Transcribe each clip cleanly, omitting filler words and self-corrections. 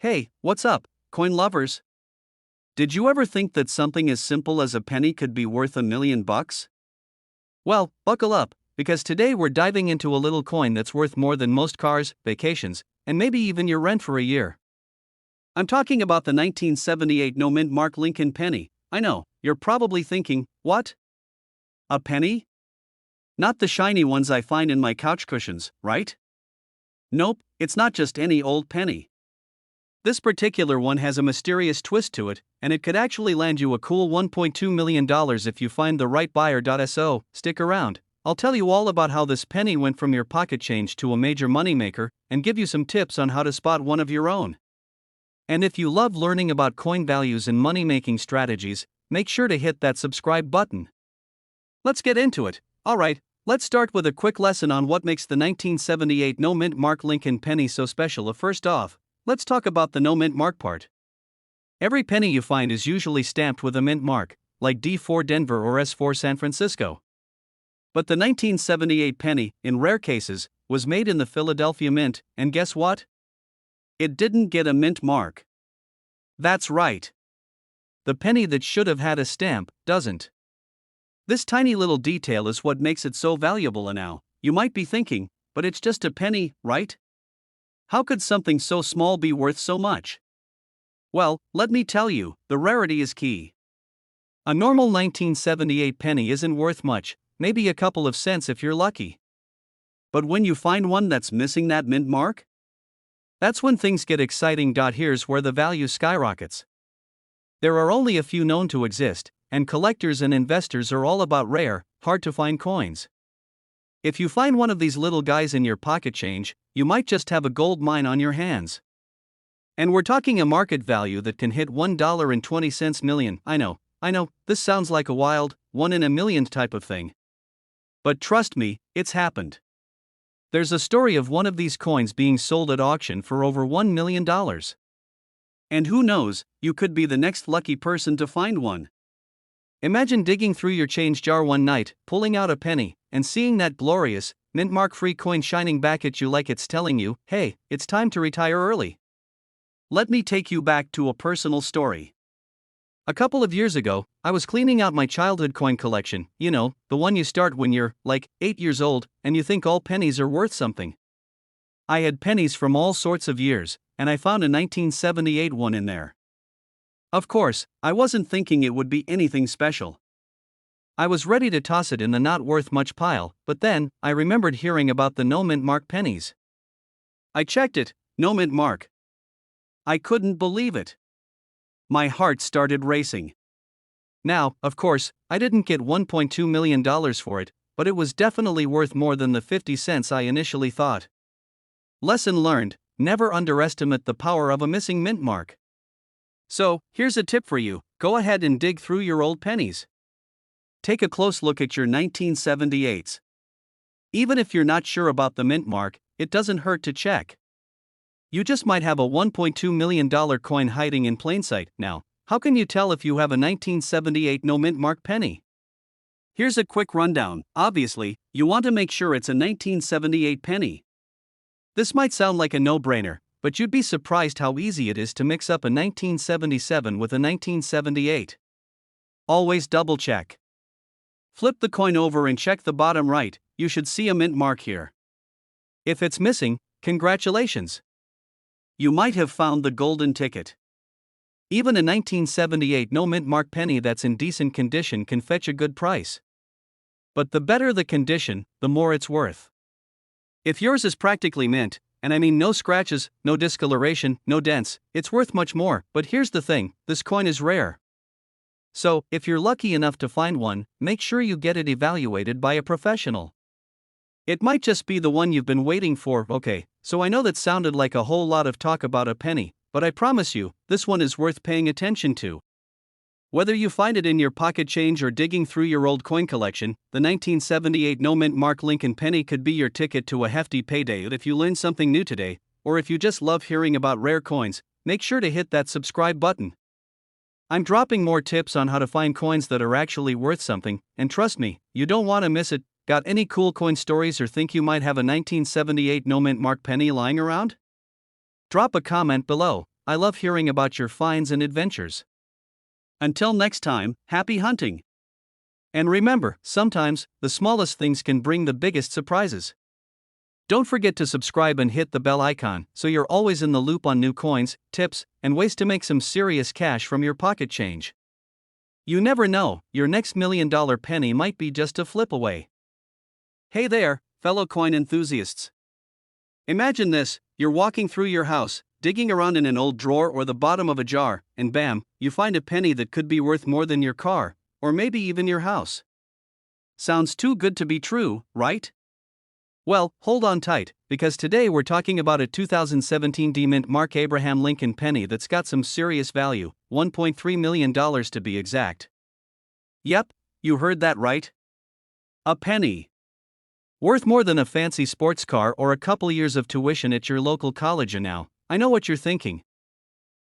Hey, what's up, coin lovers? Did you ever think that something as simple as a penny could be worth $1 million? Well, buckle up, because today we're diving into a little coin that's worth more than most cars, vacations, and maybe even your rent for a year. I'm talking about the 1978 no mint mark Lincoln penny. I know, you're probably thinking, what? A penny? Not the shiny ones I find in my couch cushions, right? Nope, it's not just any old penny. This particular one has a mysterious twist to it, and it could actually land you a cool $1.2 million if you find the right buyer. So, stick around. I'll tell you all about how this penny went from your pocket change to a major moneymaker, and give you some tips on how to spot one of your own. And if you love learning about coin values and money-making strategies, make sure to hit that subscribe button. Let's get into it. Alright, let's start with a quick lesson on what makes the 1978 no mint mark Lincoln penny so special. First off, let's talk about the no mint mark part. Every penny you find is usually stamped with a mint mark, like D4 Denver or S4 San Francisco. But the 1978 penny, in rare cases, was made in the Philadelphia Mint, and guess what? It didn't get a mint mark. That's right. The penny that should have had a stamp doesn't. This tiny little detail is what makes it so valuable. And now, you might be thinking, but it's just a penny, right? How could something so small be worth so much? Well, let me tell you, the rarity is key. A normal 1978 penny isn't worth much, maybe a couple of cents if you're lucky. But when you find one that's missing that mint mark, that's when things get exciting. Here's where the value skyrockets. There are only a few known to exist, and collectors and investors are all about rare, hard to find coins. If you find one of these little guys in your pocket change, you might just have a gold mine on your hands. And we're talking a market value that can hit $1.20 million. I know, this sounds like a wild, one in a million type of thing. But trust me, it's happened. There's a story of one of these coins being sold at auction for over $1 million. And who knows, you could be the next lucky person to find one. Imagine digging through your change jar one night, pulling out a penny, and seeing that glorious, mint mark free coin shining back at you like it's telling you, hey, it's time to retire early. Let me take you back to a personal story. A couple of years ago, I was cleaning out my childhood coin collection, the one you start when you're, 8 years old, and you think all pennies are worth something. I had pennies from all sorts of years, and I found a 1978 one in there. Of course, I wasn't thinking it would be anything special. I was ready to toss it in the not worth much pile, but then, I remembered hearing about the no mint mark pennies. I checked it, no mint mark. I couldn't believe it. My heart started racing. Now, of course, I didn't get $1.2 million for it, but it was definitely worth more than the 50 cents I initially thought. Lesson learned, never underestimate the power of a missing mint mark. So, here's a tip for you, go ahead and dig through your old pennies. Take a close look at your 1978s. Even if you're not sure about the mint mark, it doesn't hurt to check. You just might have a $1.2 million coin hiding in plain sight. Now, how can you tell if you have a 1978 no mint mark penny? Here's a quick rundown. Obviously, you want to make sure it's a 1978 penny. This might sound like a no-brainer, but you'd be surprised how easy it is to mix up a 1977 with a 1978. Always double-check. Flip the coin over and check the bottom right, you should see a mint mark here. If it's missing, congratulations. You might have found the golden ticket. Even a 1978 no mint mark penny that's in decent condition can fetch a good price. But the better the condition, the more it's worth. If yours is practically mint, and I mean no scratches, no discoloration, no dents, it's worth much more. But here's the thing, this coin is rare. So, if you're lucky enough to find one, make sure you get it evaluated by a professional. It might just be the one you've been waiting for. Okay, so I know that sounded like a whole lot of talk about a penny, but I promise you, this one is worth paying attention to. Whether you find it in your pocket change or digging through your old coin collection, the 1978 no mint mark Lincoln penny could be your ticket to a hefty payday. If you learned something new today, or if you just love hearing about rare coins, make sure to hit that subscribe button. I'm dropping more tips on how to find coins that are actually worth something, and trust me, you don't want to miss it. Got any cool coin stories or think you might have a 1978 no mint mark penny lying around? Drop a comment below. I love hearing about your finds and adventures. Until next time, happy hunting! And remember, sometimes, the smallest things can bring the biggest surprises. Don't forget to subscribe and hit the bell icon so you're always in the loop on new coins, tips, and ways to make some serious cash from your pocket change. You never know, your next $1 million penny might be just a flip away. Hey there, fellow coin enthusiasts. Imagine this: you're walking through your house, digging around in an old drawer or the bottom of a jar, and bam, you find a penny that could be worth more than your car, or maybe even your house. Sounds too good to be true, right? Well, hold on tight, because today we're talking about a 2017 D-Mint Mark Abraham Lincoln penny that's got some serious value, $1.3 million to be exact. Yep, you heard that right. A penny. Worth more than a fancy sports car or a couple years of tuition at your local college. And now, I know what you're thinking.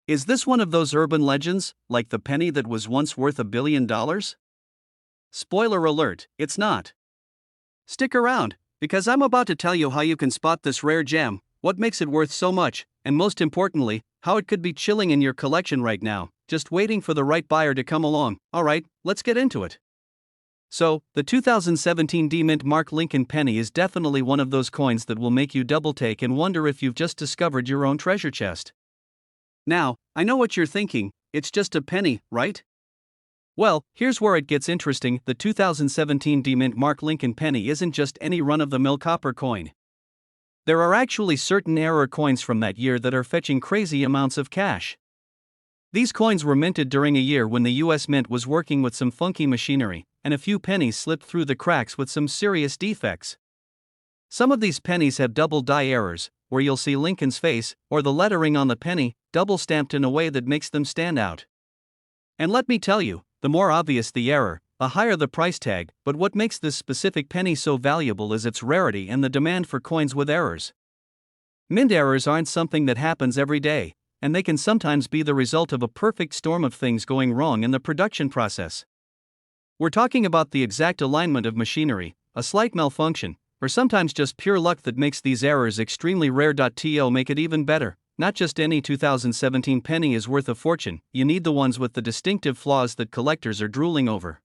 Is this one of those urban legends, like the penny that was once worth $1 billion? Spoiler alert, it's not. Stick around, because I'm about to tell you how you can spot this rare gem, what makes it worth so much, and most importantly, how it could be chilling in your collection right now, just waiting for the right buyer to come along. Alright, let's get into it. So, the 2017 D-Mint Mark Lincoln penny is definitely one of those coins that will make you double take and wonder if you've just discovered your own treasure chest. Now, I know what you're thinking, it's just a penny, right? Well, here's where it gets interesting. The 2017 D-Mint Mark Lincoln penny isn't just any run-of-the-mill copper coin. There are actually certain error coins from that year that are fetching crazy amounts of cash. These coins were minted during a year when the US Mint was working with some funky machinery, and a few pennies slipped through the cracks with some serious defects. Some of these pennies have double die errors, where you'll see Lincoln's face, or the lettering on the penny, double stamped in a way that makes them stand out. And let me tell you, the more obvious the error, the higher the price tag, but what makes this specific penny so valuable is its rarity and the demand for coins with errors. Mint errors aren't something that happens every day, and they can sometimes be the result of a perfect storm of things going wrong in the production process. We're talking about the exact alignment of machinery, a slight malfunction, or sometimes just pure luck that makes these errors extremely rare. To make it even better, not just any 2017 penny is worth a fortune, you need the ones with the distinctive flaws that collectors are drooling over.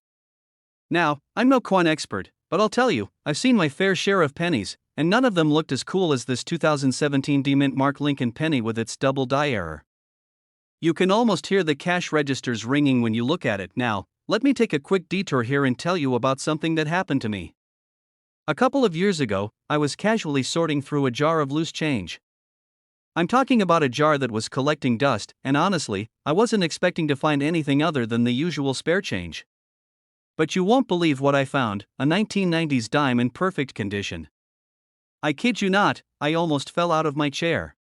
Now, I'm no coin expert, but I'll tell you, I've seen my fair share of pennies, and none of them looked as cool as this 2017 D-Mint Mark Lincoln penny with its double die error. You can almost hear the cash registers ringing when you look at it. Now, let me take a quick detour here and tell you about something that happened to me. A couple of years ago, I was casually sorting through a jar of loose change. I'm talking about a jar that was collecting dust, and honestly, I wasn't expecting to find anything other than the usual spare change. But you won't believe what I found: a 1990s dime in perfect condition. I kid you not, I almost fell out of my chair.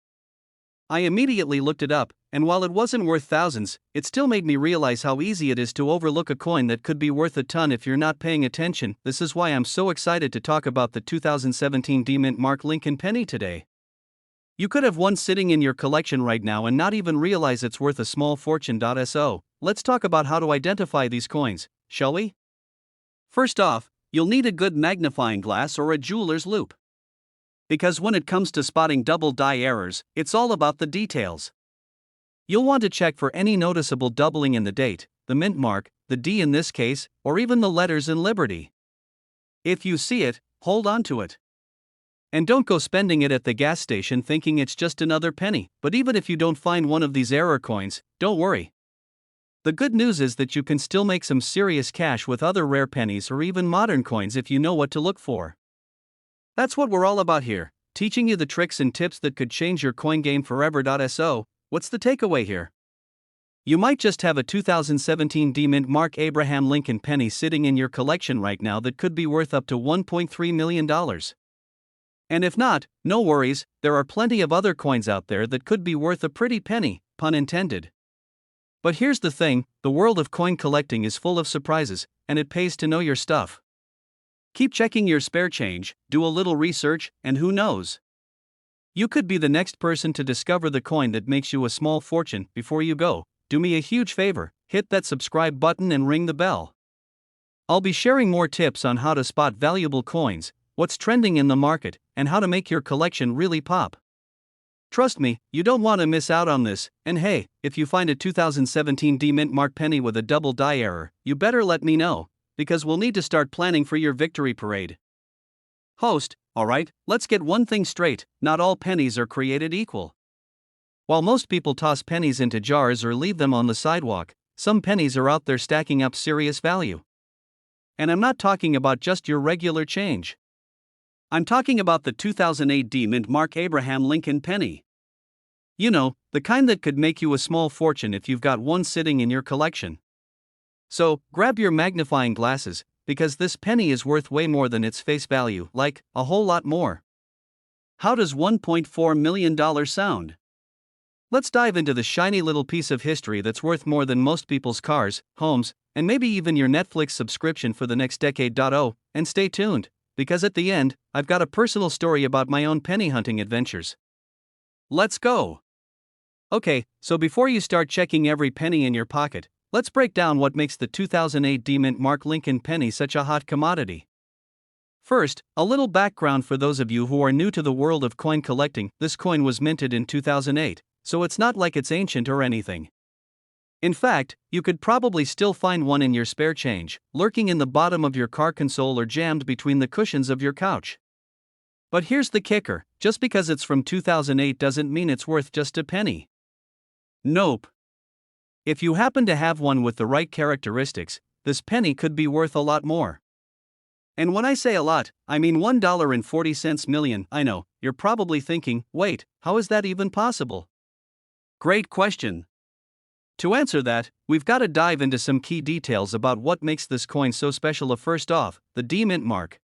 I immediately looked it up, and while it wasn't worth thousands, it still made me realize how easy it is to overlook a coin that could be worth a ton if you're not paying attention. This is why I'm so excited to talk about the 2017 D-Mint Mark Lincoln penny today. You could have one sitting in your collection right now and not even realize it's worth a small fortune. So, let's talk about how to identify these coins, shall we? First off, you'll need a good magnifying glass or a jeweler's loupe. Because when it comes to spotting double die errors, it's all about the details. You'll want to check for any noticeable doubling in the date, the mint mark, the D in this case, or even the letters in Liberty. If you see it, hold on to it. And don't go spending it at the gas station thinking it's just another penny. But even if you don't find one of these error coins, don't worry. The good news is that you can still make some serious cash with other rare pennies or even modern coins if you know what to look for. That's what we're all about here, teaching you the tricks and tips that could change your coin game forever. So, what's the takeaway here? You might just have a 2017 D-Mint Mark Abraham Lincoln penny sitting in your collection right now that could be worth up to $1.3 million. And if not, no worries, there are plenty of other coins out there that could be worth a pretty penny, pun intended. But here's the thing: the world of coin collecting is full of surprises, and it pays to know your stuff. Keep checking your spare change, do a little research, and who knows? You could be the next person to discover the coin that makes you a small fortune. Before you go, do me a huge favor, hit that subscribe button and ring the bell. I'll be sharing more tips on how to spot valuable coins, what's trending in the market, and how to make your collection really pop. Trust me, you don't want to miss out on this, and hey, if you find a 2017 D Mint Mark penny with a double die error, you better let me know, because we'll need to start planning for your victory parade. Host, alright, let's get one thing straight, not all pennies are created equal. While most people toss pennies into jars or leave them on the sidewalk, some pennies are out there stacking up serious value. And I'm not talking about just your regular change. I'm talking about the 2008 D Mint Mark Abraham Lincoln penny. You know, the kind that could make you a small fortune if you've got one sitting in your collection. So, grab your magnifying glasses, because this penny is worth way more than its face value, like, a whole lot more. How does $1.4 million sound? Let's dive into the shiny little piece of history that's worth more than most people's cars, homes, and maybe even your Netflix subscription for the next decade. Oh, and stay tuned, because at the end, I've got a personal story about my own penny hunting adventures. Let's go! Okay, so before you start checking every penny in your pocket, let's break down what makes the 2008 D Mint Mark Lincoln penny such a hot commodity. First, a little background for those of you who are new to the world of coin collecting. This coin was minted in 2008, so it's not like it's ancient or anything. In fact, you could probably still find one in your spare change, lurking in the bottom of your car console or jammed between the cushions of your couch. But here's the kicker, just because it's from 2008 doesn't mean it's worth just a penny. Nope. If you happen to have one with the right characteristics, this penny could be worth a lot more. And when I say a lot, I mean $1.40 million. I know, you're probably thinking, wait, how is that even possible? Great question. To answer that, we've got to dive into some key details about what makes this coin so special. First off, the D Mint mark.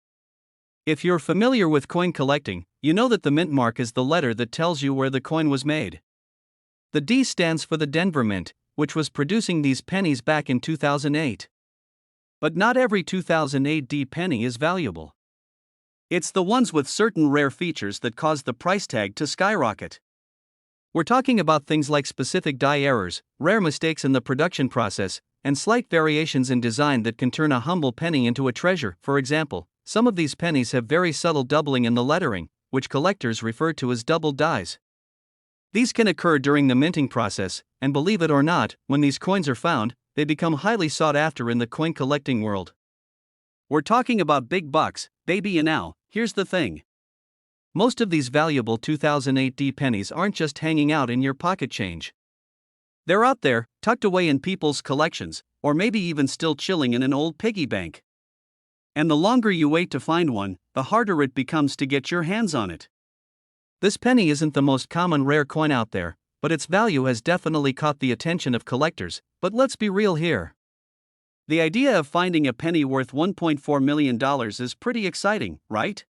If you're familiar with coin collecting, you know that the mint mark is the letter that tells you where the coin was made. The D stands for the Denver Mint, which was producing these pennies back in 2008. But not every 2008 D penny is valuable. It's the ones with certain rare features that cause the price tag to skyrocket. We're talking about things like specific die errors, rare mistakes in the production process, and slight variations in design that can turn a humble penny into a treasure. For example, some of these pennies have very subtle doubling in the lettering, which collectors refer to as double dies. These can occur during the minting process, and believe it or not, when these coins are found, they become highly sought after in the coin collecting world. We're talking about big bucks, baby, and now, here's the thing. Most of these valuable 2008 D pennies aren't just hanging out in your pocket change. They're out there, tucked away in people's collections, or maybe even still chilling in an old piggy bank. And the longer you wait to find one, the harder it becomes to get your hands on it. This penny isn't the most common rare coin out there, but its value has definitely caught the attention of collectors. But let's be real here. The idea of finding a penny worth $1.4 million is pretty exciting, right?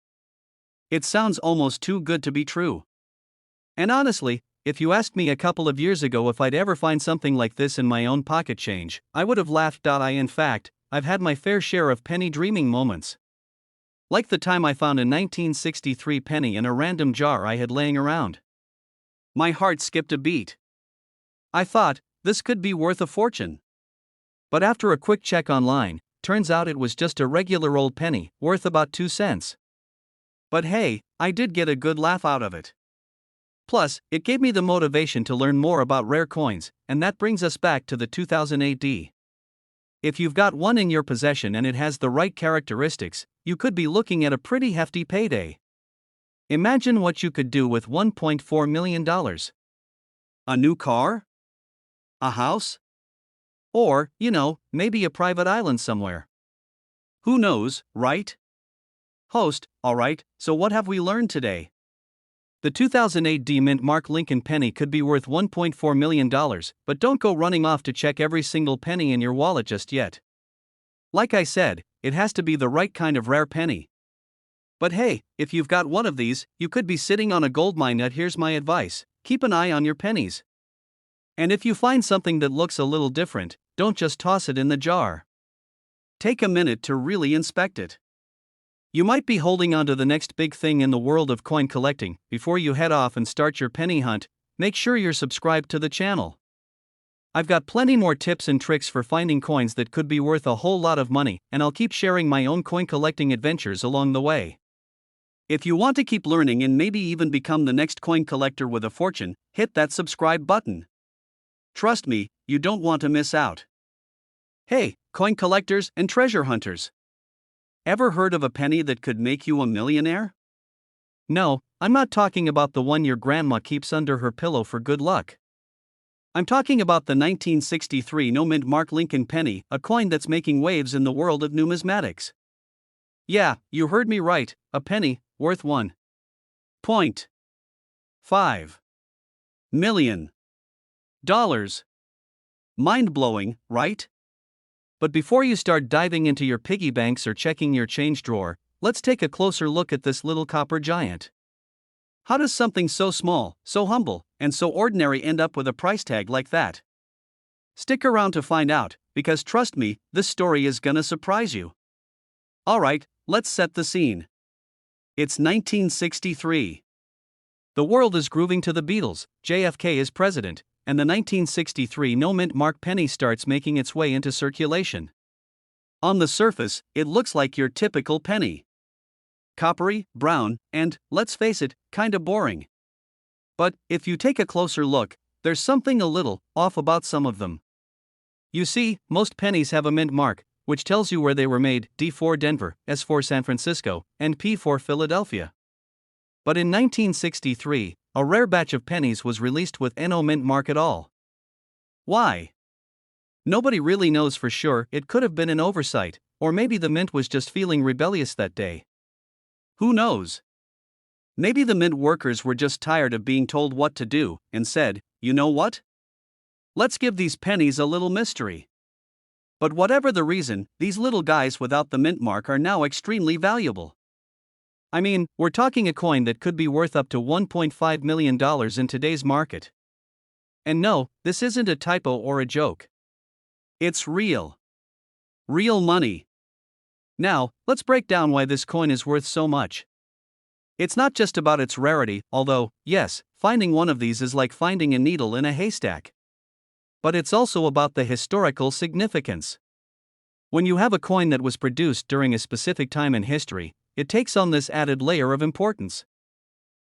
It sounds almost too good to be true. And honestly, if you asked me a couple of years ago if I'd ever find something like this in my own pocket change, I would have laughed. In fact, I've had my fair share of penny dreaming moments. Like the time I found a 1963 penny in a random jar I had laying around. My heart skipped a beat. I thought, this could be worth a fortune. But after a quick check online, turns out it was just a regular old penny, worth about 2 cents. But hey, I did get a good laugh out of it. Plus, it gave me the motivation to learn more about rare coins, and that brings us back to the 2008 D. If you've got one in your possession and it has the right characteristics, you could be looking at a pretty hefty payday. Imagine what you could do with $1.4 million. A new car? A house? Or, maybe a private island somewhere. Who knows, right? Host, alright, so what have we learned today? The 2008 D Mint Mark Lincoln penny could be worth $1.4 million, but don't go running off to check every single penny in your wallet just yet. Like I said, it has to be the right kind of rare penny. But hey, if you've got one of these, you could be sitting on a goldmine. Here's my advice: keep an eye on your pennies. And if you find something that looks a little different, don't just toss it in the jar. Take a minute to really inspect it. You might be holding on to the next big thing in the world of coin collecting. Before you head off and start your penny hunt, make sure you're subscribed to the channel. I've got plenty more tips and tricks for finding coins that could be worth a whole lot of money, and I'll keep sharing my own coin collecting adventures along the way. If you want to keep learning and maybe even become the next coin collector with a fortune, hit that subscribe button. Trust me, you don't want to miss out. Hey, coin collectors and treasure hunters. Ever heard of a penny that could make you a millionaire? No, I'm not talking about the one your grandma keeps under her pillow for good luck. I'm talking about the 1963 no-mint Mark Lincoln penny, a coin that's making waves in the world of numismatics. Yeah, you heard me right, a penny, worth $1.5 million. Mind-blowing, right? But before you start diving into your piggy banks or checking your change drawer, let's take a closer look at this little copper giant. How does something so small, so humble, and so ordinary end up with a price tag like that? Stick around to find out, because trust me, this story is gonna surprise you. Alright, let's set the scene. It's 1963. The world is grooving to the Beatles, JFK is president, and the 1963 no-mint Mark penny starts making its way into circulation. On the surface, it looks like your typical penny. Coppery, brown, and, let's face it, kinda boring. But, if you take a closer look, there's something a little off about some of them. You see, most pennies have a mint mark, which tells you where they were made, D for Denver, S for San Francisco, and P for Philadelphia. But in 1963, a rare batch of pennies was released with no mint mark at all. Why? Nobody really knows for sure. It could have been an oversight, or maybe the mint was just feeling rebellious that day. Who knows? Maybe the mint workers were just tired of being told what to do, and said, you know what? Let's give these pennies a little mystery. But whatever the reason, these little guys without the mint mark are now extremely valuable. I mean, we're talking a coin that could be worth up to $1.5 million in today's market. And no, this isn't a typo or a joke. It's real. Real money. Now, let's break down why this coin is worth so much. It's not just about its rarity, although, yes, finding one of these is like finding a needle in a haystack. But it's also about the historical significance. When you have a coin that was produced during a specific time in history, it takes on this added layer of importance.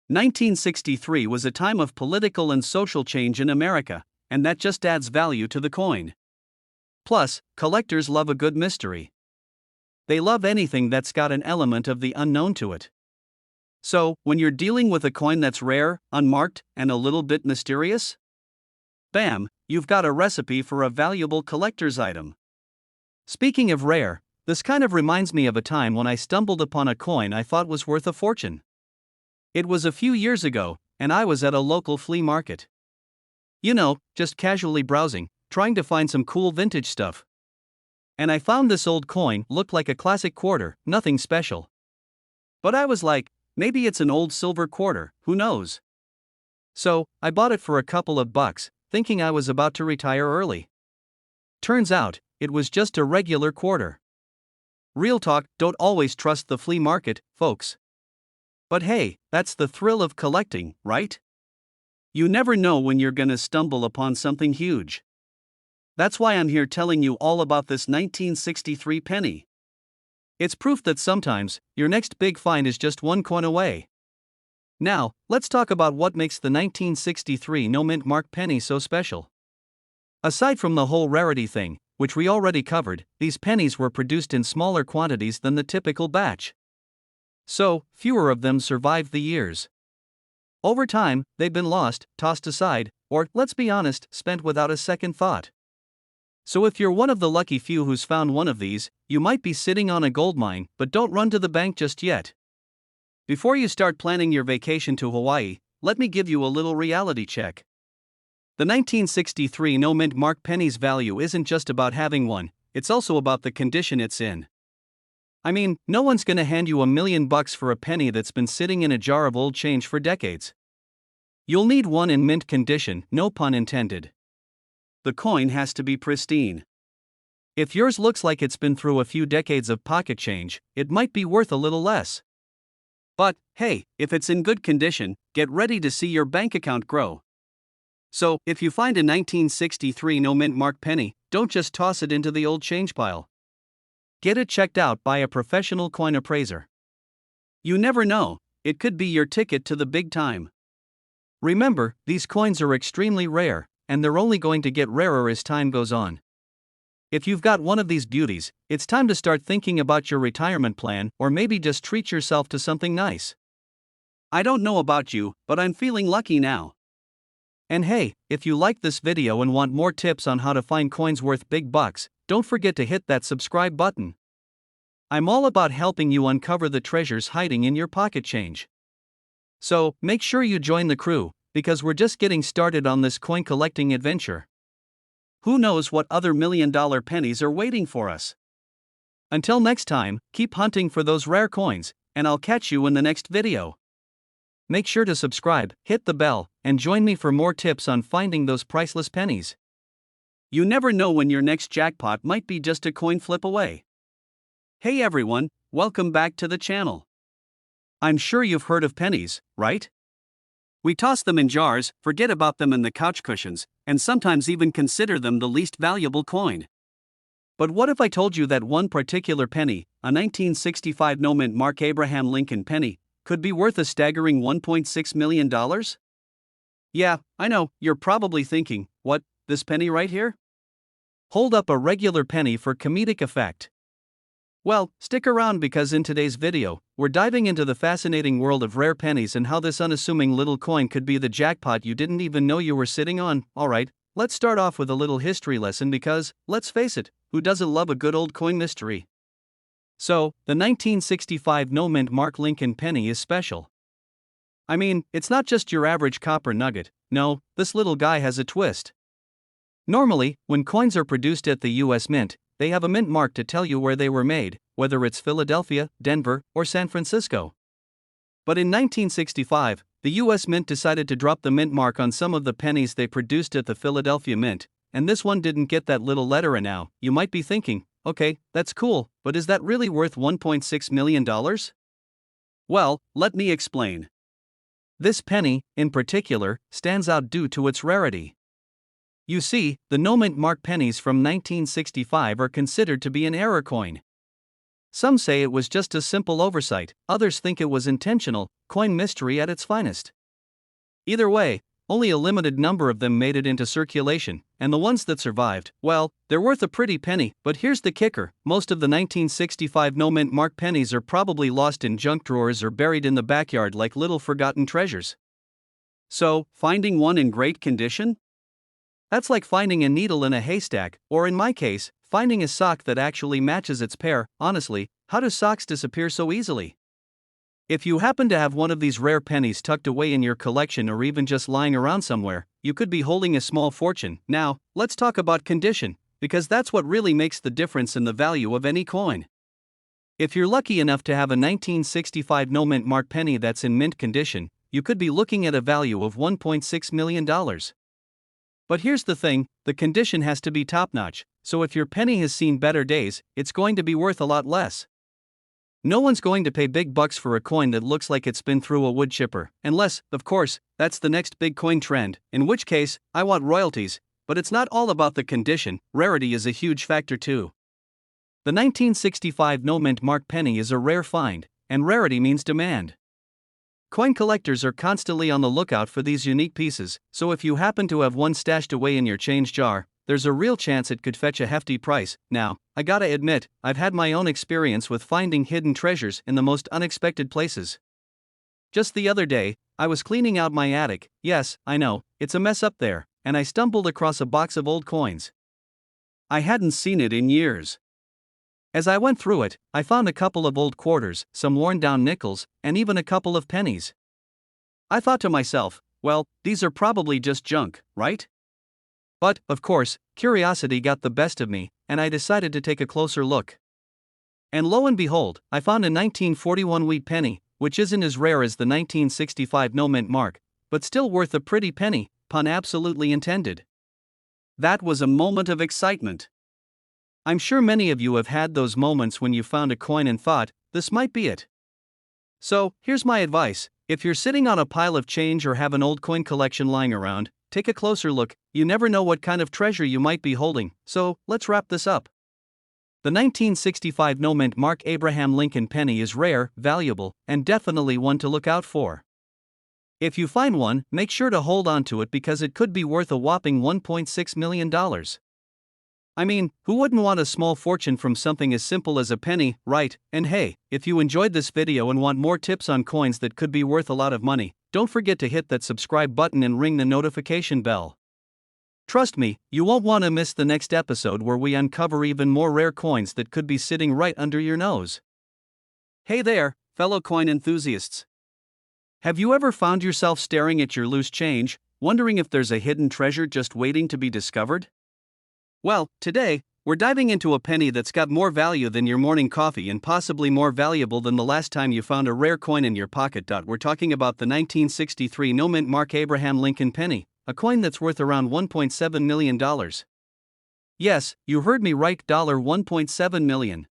1963 was a time of political and social change in America, and that just adds value to the coin. Plus, collectors love a good mystery. They love anything that's got an element of the unknown to it. So, when you're dealing with a coin that's rare, unmarked, and a little bit mysterious, bam, you've got a recipe for a valuable collector's item. Speaking of rare, this kind of reminds me of a time when I stumbled upon a coin I thought was worth a fortune. It was a few years ago, and I was at a local flea market. You know, just casually browsing, trying to find some cool vintage stuff. And I found this old coin, looked like a classic quarter, nothing special. But I was like, maybe it's an old silver quarter, who knows? So, I bought it for a couple of bucks, thinking I was about to retire early. Turns out, it was just a regular quarter. Real talk, don't always trust the flea market, folks. But hey, that's the thrill of collecting, right? You never know when you're gonna stumble upon something huge. That's why I'm here telling you all about this 1963 penny. It's proof that sometimes, your next big find is just one coin away. Now, let's talk about what makes the 1963 no-mint mark penny so special. Aside from the whole rarity thing, which we already covered, these pennies were produced in smaller quantities than the typical batch. So, fewer of them survived the years. Over time, they've been lost, tossed aside, or, let's be honest, spent without a second thought. So if you're one of the lucky few who's found one of these, you might be sitting on a goldmine, but don't run to the bank just yet. Before you start planning your vacation to Hawaii, let me give you a little reality check. The 1963 no-mint mark penny's value isn't just about having one, it's also about the condition it's in. I mean, no one's gonna hand you $1 million for a penny that's been sitting in a jar of old change for decades. You'll need one in mint condition, no pun intended. The coin has to be pristine. If yours looks like it's been through a few decades of pocket change, it might be worth a little less. But, hey, if it's in good condition, get ready to see your bank account grow. So, if you find a 1963 no-mint mark penny, don't just toss it into the old change pile. Get it checked out by a professional coin appraiser. You never know, It could be your ticket to the big time. Remember, these coins are extremely rare, and they're only going to get rarer as time goes on. If you've got one of these beauties, it's time to start thinking about your retirement plan, or maybe just treat yourself to something nice. I don't know about you, but I'm feeling lucky now. And hey, if you like this video and want more tips on how to find coins worth big bucks, don't forget to hit that subscribe button. I'm all about helping you uncover the treasures hiding in your pocket change. So, make sure you join the crew, because we're just getting started on this coin collecting adventure. Who knows what other million-dollar pennies are waiting for us? Until next time, keep hunting for those rare coins, and I'll catch you in the next video. Make sure to subscribe, hit the bell, and join me for more tips on finding those priceless pennies. You never know when your next jackpot might be just a coin flip away. Hey everyone, welcome back to the channel. I'm sure you've heard of pennies, right? We toss them in jars, forget about them in the couch cushions, and sometimes even consider them the least valuable coin. But what if I told you that one particular penny, a 1965 no-mint Mark Abraham Lincoln penny, could be worth a staggering $1.6 million? Yeah, I know, you're probably thinking, what, this penny right here? Hold up a regular penny for comedic effect. Well, stick around because in today's video, we're diving into the fascinating world of rare pennies and how this unassuming little coin could be the jackpot you didn't even know you were sitting on. Alright, let's start off with a little history lesson because, let's face it, who doesn't love a good old coin mystery? So, the 1965 no-mint Mark Lincoln penny is special. I mean, it's not just your average copper nugget, no, this little guy has a twist. Normally, when coins are produced at the US Mint, they have a mint mark to tell you where they were made, whether it's Philadelphia, Denver, or San Francisco. But in 1965, the US Mint decided to drop the mint mark on some of the pennies they produced at the Philadelphia Mint, and this one didn't get that little letter. And now, you might be thinking, okay, that's cool, but is that really worth $1.6 million? Well, let me explain. This penny, in particular, stands out due to its rarity. You see, the no-mint mark pennies from 1965 are considered to be an error coin. Some say it was just a simple oversight, others think it was intentional, coin mystery at its finest. Either way, only a limited number of them made it into circulation, and the ones that survived, well, they're worth a pretty penny. But here's the kicker, most of the 1965 no-mint mark pennies are probably lost in junk drawers or buried in the backyard like little forgotten treasures. So, finding one in great condition? That's like finding a needle in a haystack, or in my case, finding a sock that actually matches its pair. Honestly, how do socks disappear so easily? If you happen to have one of these rare pennies tucked away in your collection or even just lying around somewhere, you could be holding a small fortune. Now, let's talk about condition, because that's what really makes the difference in the value of any coin. If you're lucky enough to have a 1965 no-mint mark penny that's in mint condition, you could be looking at a value of $1.6 million. But here's the thing, the condition has to be top-notch, so if your penny has seen better days, it's going to be worth a lot less. No one's going to pay big bucks for a coin that looks like it's been through a wood chipper, unless, of course, that's the next big coin trend, in which case, I want royalties. But it's not all about the condition, rarity is a huge factor too. The 1965 no-mint mark penny is a rare find, and rarity means demand. Coin collectors are constantly on the lookout for these unique pieces, so if you happen to have one stashed away in your change jar, there's a real chance it could fetch a hefty price. Now, I gotta admit, I've had my own experience with finding hidden treasures in the most unexpected places. Just the other day, I was cleaning out my attic. Yes, I know, it's a mess up there, and I stumbled across a box of old coins. I hadn't seen it in years. As I went through it, I found a couple of old quarters, some worn-down nickels, and even a couple of pennies. I thought to myself, well, these are probably just junk, right? But, of course, curiosity got the best of me, and I decided to take a closer look. And lo and behold, I found a 1941 wheat penny, which isn't as rare as the 1965 no-mint mark, but still worth a pretty penny, pun absolutely intended. That was a moment of excitement. I'm sure many of you have had those moments when you found a coin and thought, this might be it. So, here's my advice, if you're sitting on a pile of change or have an old coin collection lying around, take a closer look, you never know what kind of treasure you might be holding. So, let's wrap this up. The 1965 no-mint Mark Abraham Lincoln penny is rare, valuable, and definitely one to look out for. If you find one, make sure to hold on to it because it could be worth a whopping $1.6 million. I mean, who wouldn't want a small fortune from something as simple as a penny, right? And hey, if you enjoyed this video and want more tips on coins that could be worth a lot of money, don't forget to hit that subscribe button and ring the notification bell. Trust me, you won't want to miss the next episode where we uncover even more rare coins that could be sitting right under your nose. Hey there, fellow coin enthusiasts. Have you ever found yourself staring at your loose change, wondering if there's a hidden treasure just waiting to be discovered? Well, today, we're diving into a penny that's got more value than your morning coffee and possibly more valuable than the last time you found a rare coin in your pocket. We're talking about the 1963 no-mint Mark Abraham Lincoln penny, a coin that's worth around $1.7 million. Yes, you heard me right, $1.7 million.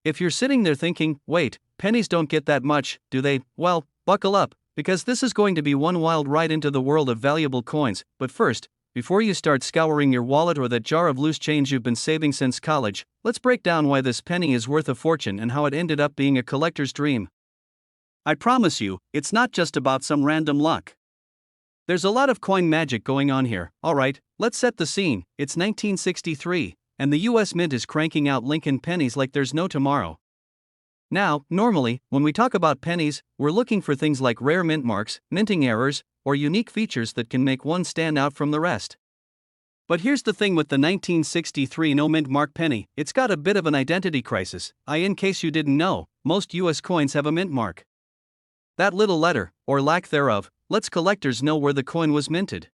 If you're sitting there thinking, wait, pennies don't get that much, do they? Well, buckle up, because this is going to be one wild ride into the world of valuable coins. But first, before you start scouring your wallet or that jar of loose change you've been saving since college, let's break down why this penny is worth a fortune and how it ended up being a collector's dream. I promise you, it's not just about some random luck. There's a lot of coin magic going on here. Alright, let's set the scene. It's 1963, and the US Mint is cranking out Lincoln pennies like there's no tomorrow. Now, normally, when we talk about pennies, we're looking for things like rare mint marks, minting errors, or unique features that can make one stand out from the rest. But here's the thing with the 1963 no-mint Mark penny, it's got a bit of an identity crisis. In case you didn't know, most US coins have a mint mark. That little letter, or lack thereof, lets collectors know where the coin was minted.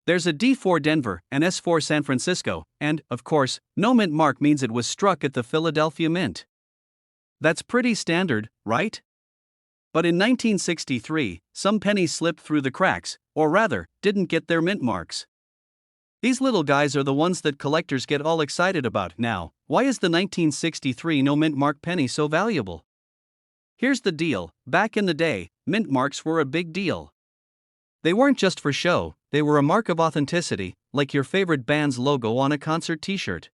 There's a D for Denver, an S for San Francisco, and, of course, no mint mark means it was struck at the Philadelphia Mint. That's pretty standard, right? But in 1963, some pennies slipped through the cracks, or rather, didn't get their mint marks. These little guys are the ones that collectors get all excited about. Now, why is the 1963 no-mint mark penny so valuable? Here's the deal, back in the day, mint marks were a big deal. They weren't just for show, they were a mark of authenticity, like your favorite band's logo on a concert t-shirt.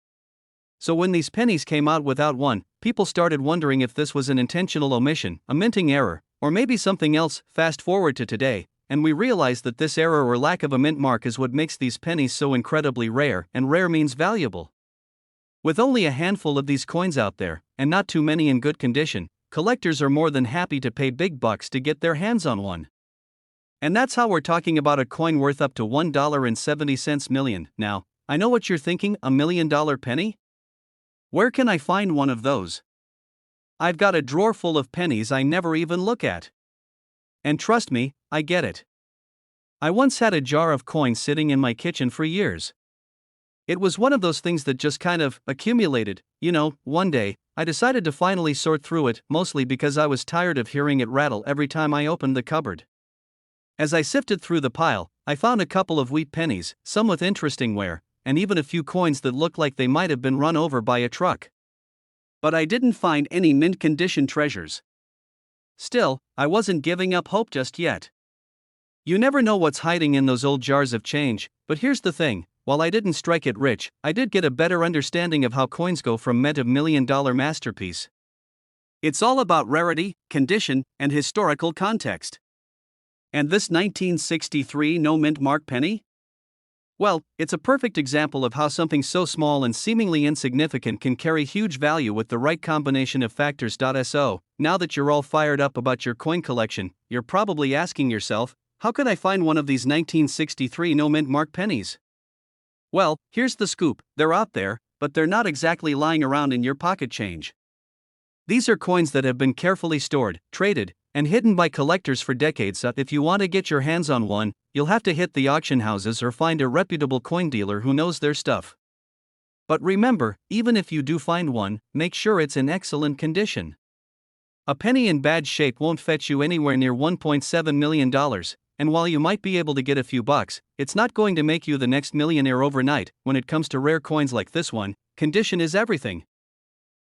So when these pennies came out without one, people started wondering if this was an intentional omission, a minting error, or maybe something else. Fast forward to today, and we realize that this error or lack of a mint mark is what makes these pennies so incredibly rare, and rare means valuable. With only a handful of these coins out there, and not too many in good condition, collectors are more than happy to pay big bucks to get their hands on one. And that's how we're talking about a coin worth up to $1.70 million. Now, I know what you're thinking, $1 million penny? Where can I find one of those? I've got a drawer full of pennies I never even look at. And trust me, I get it. I once had a jar of coins sitting in my kitchen for years. It was one of those things that just kind of accumulated. One day, I decided to finally sort through it, mostly because I was tired of hearing it rattle every time I opened the cupboard. As I sifted through the pile, I found a couple of wheat pennies, some with interesting wear, and even a few coins that looked like they might have been run over by a truck. But I didn't find any mint condition treasures. Still, I wasn't giving up hope just yet. You never know what's hiding in those old jars of change, but here's the thing, while I didn't strike it rich, I did get a better understanding of how coins go from mint to million-dollar masterpiece. It's all about rarity, condition, and historical context. And this 1963 no-mint Mark penny? Well, it's a perfect example of how something so small and seemingly insignificant can carry huge value with the right combination of factors. So, now that you're all fired up about your coin collection, you're probably asking yourself, how could I find one of these 1963 no-mint Mark pennies? Well, here's the scoop, they're out there, but they're not exactly lying around in your pocket change. These are coins that have been carefully stored, traded, and hidden by collectors for decades. If you want to get your hands on one, you'll have to hit the auction houses or find a reputable coin dealer who knows their stuff. But remember, even if you do find one, make sure it's in excellent condition. A penny in bad shape won't fetch you anywhere near $1.7 million, and while you might be able to get a few bucks, it's not going to make you the next millionaire overnight. When it comes to rare coins like this one, condition is everything.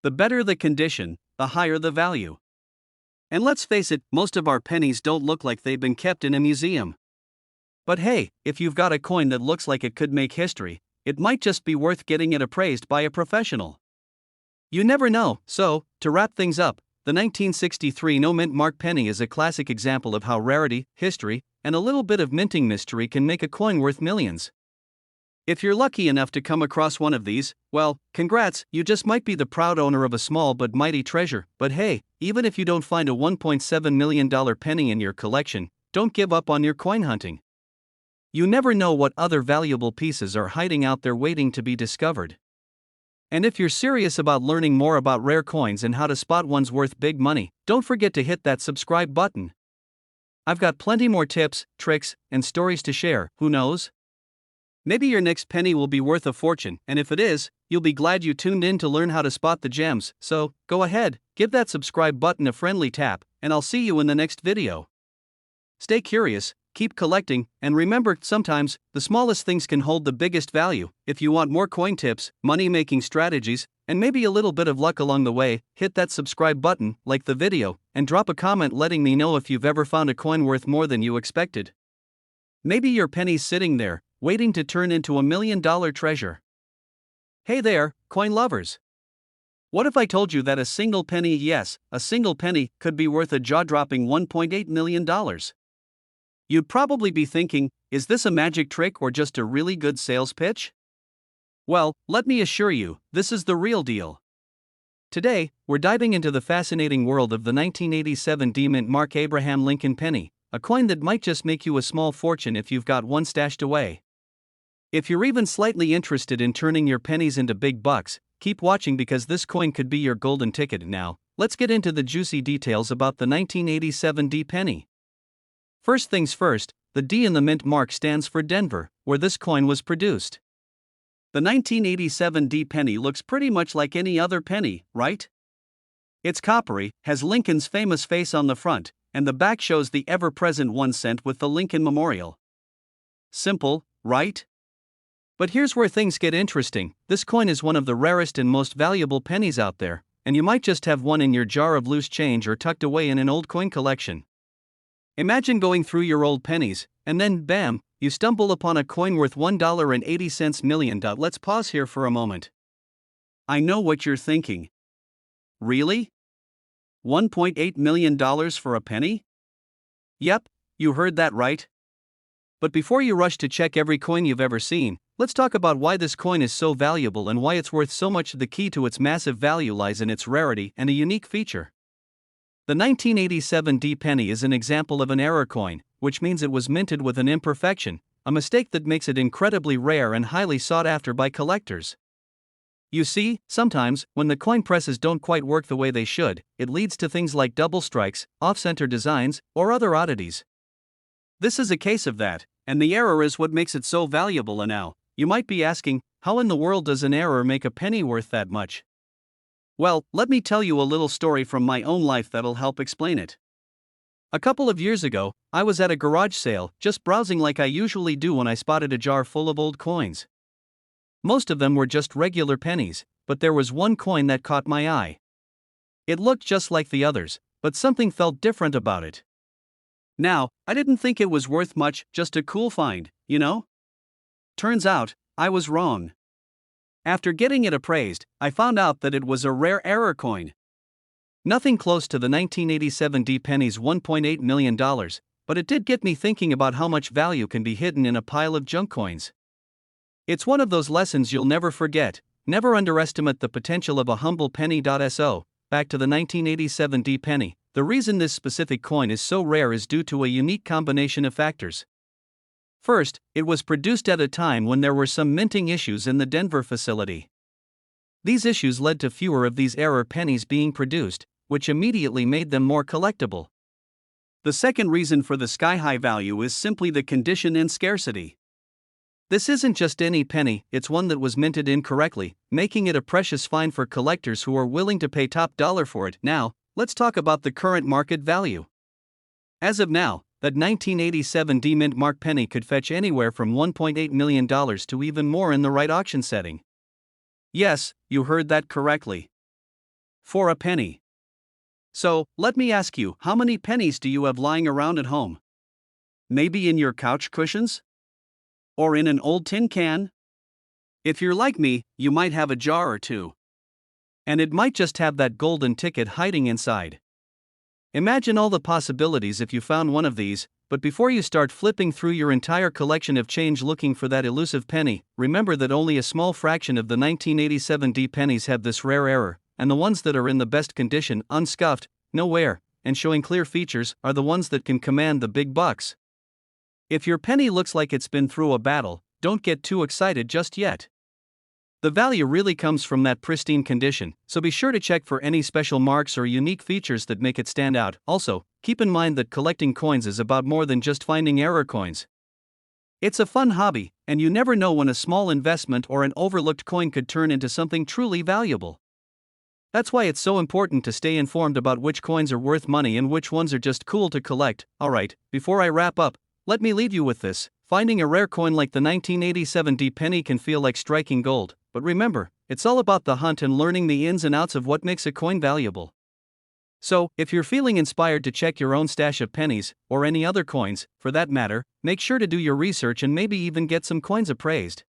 The better the condition, the higher the value. And let's face it, most of our pennies don't look like they've been kept in a museum. But hey, if you've got a coin that looks like it could make history, it might just be worth getting it appraised by a professional. You never know. So, to wrap things up, the 1963 no mint mark penny is a classic example of how rarity, history, and a little bit of minting mystery can make a coin worth millions. If you're lucky enough to come across one of these, well, congrats, you just might be the proud owner of a small but mighty treasure. But hey, even if you don't find a $1.7 million penny in your collection, don't give up on your coin hunting. You never know what other valuable pieces are hiding out there waiting to be discovered. And if you're serious about learning more about rare coins and how to spot ones worth big money, don't forget to hit that subscribe button. I've got plenty more tips, tricks, and stories to share, who knows? Maybe your next penny will be worth a fortune, and if it is, you'll be glad you tuned in to learn how to spot the gems. So, go ahead, give that subscribe button a friendly tap, and I'll see you in the next video. Stay curious, keep collecting, and remember, sometimes, the smallest things can hold the biggest value. If you want more coin tips, money-making strategies, and maybe a little bit of luck along the way, hit that subscribe button, like the video, and drop a comment letting me know if you've ever found a coin worth more than you expected. Maybe your penny's sitting there, waiting to turn into $1 million treasure. Hey there, coin lovers! What if I told you that a single penny, yes, a single penny, could be worth a jaw-dropping $1.8 million? You'd probably be thinking, is this a magic trick or just a really good sales pitch? Well, let me assure you, this is the real deal. Today, we're diving into the fascinating world of the 1987 D-Mint Mark Abraham Lincoln penny, a coin that might just make you a small fortune if you've got one stashed away. If you're even slightly interested in turning your pennies into big bucks, keep watching because this coin could be your golden ticket. Now, let's get into the juicy details about the 1987 D penny. First things first, the D in the mint mark stands for Denver, where this coin was produced. The 1987 D penny looks pretty much like any other penny, right? It's coppery, has Lincoln's famous face on the front, and the back shows the ever-present 1 cent with the Lincoln Memorial. Simple, right? But here's where things get interesting. This coin is one of the rarest and most valuable pennies out there, and you might just have one in your jar of loose change or tucked away in an old coin collection. Imagine going through your old pennies, and then, bam, you stumble upon a coin worth $1.80 million. Let's pause here for a moment. I know what you're thinking. Really? $1.8 million for a penny? Yep, you heard that right. But before you rush to check every coin you've ever seen, let's talk about why this coin is so valuable and why it's worth so much. The key to its massive value lies in its rarity and a unique feature. The 1987 D penny is an example of an error coin, which means it was minted with an imperfection, a mistake that makes it incredibly rare and highly sought after by collectors. You see, sometimes, when the coin presses don't quite work the way they should, it leads to things like double strikes, off-center designs, or other oddities. This is a case of that, and the error is what makes it so valuable. And now, you might be asking, how in the world does an error make a penny worth that much? Well, let me tell you a little story from my own life that'll help explain it. A couple of years ago, I was at a garage sale, just browsing like I usually do when I spotted a jar full of old coins. Most of them were just regular pennies, but there was one coin that caught my eye. It looked just like the others, but something felt different about it. Now, I didn't think it was worth much, just a cool find, you know? Turns out, I was wrong. After getting it appraised, I found out that it was a rare error coin. Nothing close to the 1987 D penny's $1.8 million, but it did get me thinking about how much value can be hidden in a pile of junk coins. It's one of those lessons you'll never forget. Never underestimate the potential of a humble penny. So, back to the 1987 D penny. The reason this specific coin is so rare is due to a unique combination of factors. First, it was produced at a time when there were some minting issues in the Denver facility. These issues led to fewer of these error pennies being produced, which immediately made them more collectible. The second reason for the sky-high value is simply the condition and scarcity. This isn't just any penny, it's one that was minted incorrectly, making it a precious find for collectors who are willing to pay top dollar for it. Now, let's talk about the current market value. As of now, that 1987 D mint mark penny could fetch anywhere from $1.8 million to even more in the right auction setting. Yes, you heard that correctly. For a penny. So, let me ask you, how many pennies do you have lying around at home? Maybe in your couch cushions? Or in an old tin can? If you're like me, you might have a jar or two. And it might just have that golden ticket hiding inside. Imagine all the possibilities if you found one of these, but before you start flipping through your entire collection of change looking for that elusive penny, remember that only a small fraction of the 1987 D pennies have this rare error, and the ones that are in the best condition, unscuffed, no wear, and showing clear features, are the ones that can command the big bucks. If your penny looks like it's been through a battle, don't get too excited just yet. The value really comes from that pristine condition, so be sure to check for any special marks or unique features that make it stand out. Also, keep in mind that collecting coins is about more than just finding error coins. It's a fun hobby, and you never know when a small investment or an overlooked coin could turn into something truly valuable. That's why it's so important to stay informed about which coins are worth money and which ones are just cool to collect. Alright, before I wrap up, let me leave you with this. Finding a rare coin like the 1987 D penny can feel like striking gold, but remember, it's all about the hunt and learning the ins and outs of what makes a coin valuable. So, if you're feeling inspired to check your own stash of pennies, or any other coins, for that matter, make sure to do your research and maybe even get some coins appraised.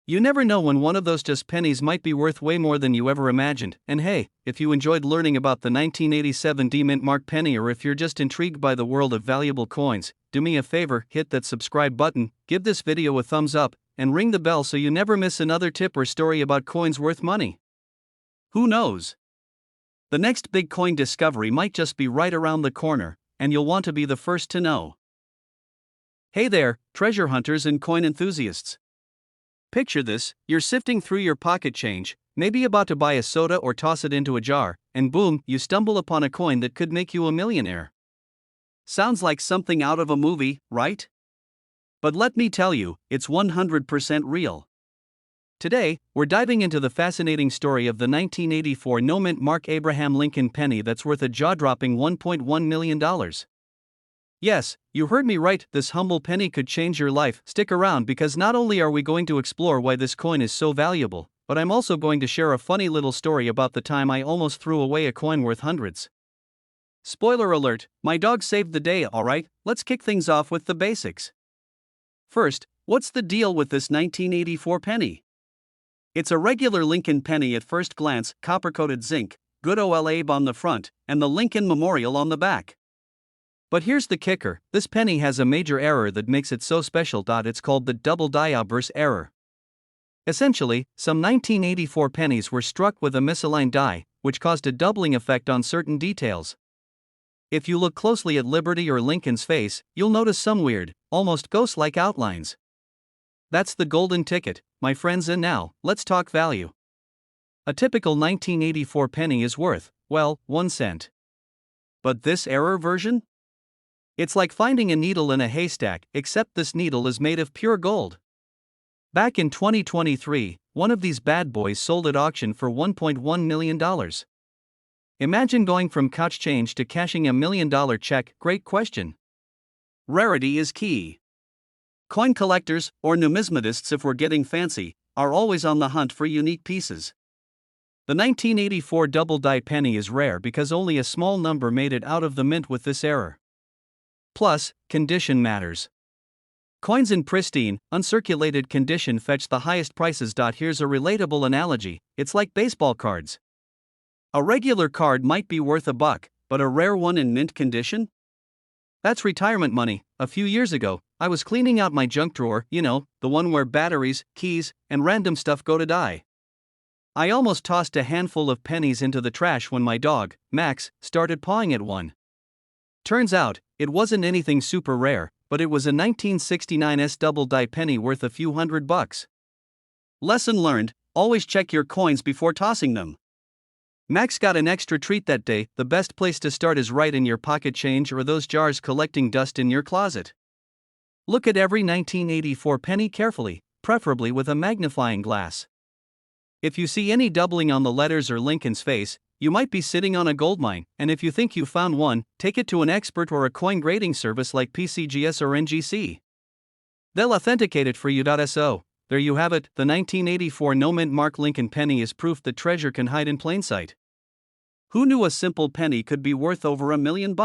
You never know when one of those just pennies might be worth way more than you ever imagined. And hey, if you enjoyed learning about the 1987 D mint mark penny, or if you're just intrigued by the world of valuable coins, do me a favor, hit that subscribe button, give this video a thumbs up, and ring the bell so you never miss another tip or story about coins worth money. Who knows? The next big coin discovery might just be right around the corner, and you'll want to be the first to know. Hey there, treasure hunters and coin enthusiasts. Picture this: you're sifting through your pocket change, maybe about to buy a soda or toss it into a jar, and boom, you stumble upon a coin that could make you a millionaire. Sounds like something out of a movie, right? But let me tell you, it's 100% real. Today, we're diving into the fascinating story of the 1984 no-mint Mark Abraham Lincoln penny that's worth a jaw-dropping $1.1 million. Yes, you heard me right, this humble penny could change your life. Stick around, because not only are we going to explore why this coin is so valuable, but I'm also going to share a funny little story about the time I almost threw away a coin worth hundreds. Spoiler alert, my dog saved the day. Alright, let's kick things off with the basics. First, what's the deal with this 1984 penny? It's a regular Lincoln penny at first glance, copper-coated zinc, good old Abe on the front, and the Lincoln Memorial on the back. But here's the kicker: this penny has a major error that makes it so special. It's called the double die obverse error. Essentially, some 1984 pennies were struck with a misaligned die, which caused a doubling effect on certain details. If you look closely at Liberty or Lincoln's face, you'll notice some weird, almost ghost-like outlines. That's the golden ticket, my friends, and now, let's talk value. A typical 1984 penny is worth, well, 1 cent. But this error version? It's like finding a needle in a haystack, except this needle is made of pure gold. Back in 2023, one of these bad boys sold at auction for $1.1 million. Imagine going from couch change to cashing $1 million check. Great question. Rarity is key. Coin collectors, or numismatists if we're getting fancy, are always on the hunt for unique pieces. The 1984 double die penny is rare because only a small number made it out of the mint with this error. Plus, condition matters. Coins in pristine, uncirculated condition fetch the highest prices. Here's a relatable analogy: it's like baseball cards. A regular card might be worth $1, but a rare one in mint condition? That's retirement money. A few years ago, I was cleaning out my junk drawer, the one where batteries, keys, and random stuff go to die. I almost tossed a handful of pennies into the trash when my dog, Max, started pawing at one. Turns out, it wasn't anything super rare, but it was a 1969 double die penny worth a few $100. Lesson learned: always check your coins before tossing them. Max got an extra treat that day. The best place to start is right in your pocket change or those jars collecting dust in your closet. Look at every 1984 penny carefully, preferably with a magnifying glass. If you see any doubling on the letters or Lincoln's face, you might be sitting on a goldmine, and if you think you found one, take it to an expert or a coin grading service like pcgs or NGC. They'll authenticate it for you. So, there you have it, the 1984 no-mint Mark Lincoln penny is proof that treasure can hide in plain sight. Who knew a simple penny could be worth over $1 million?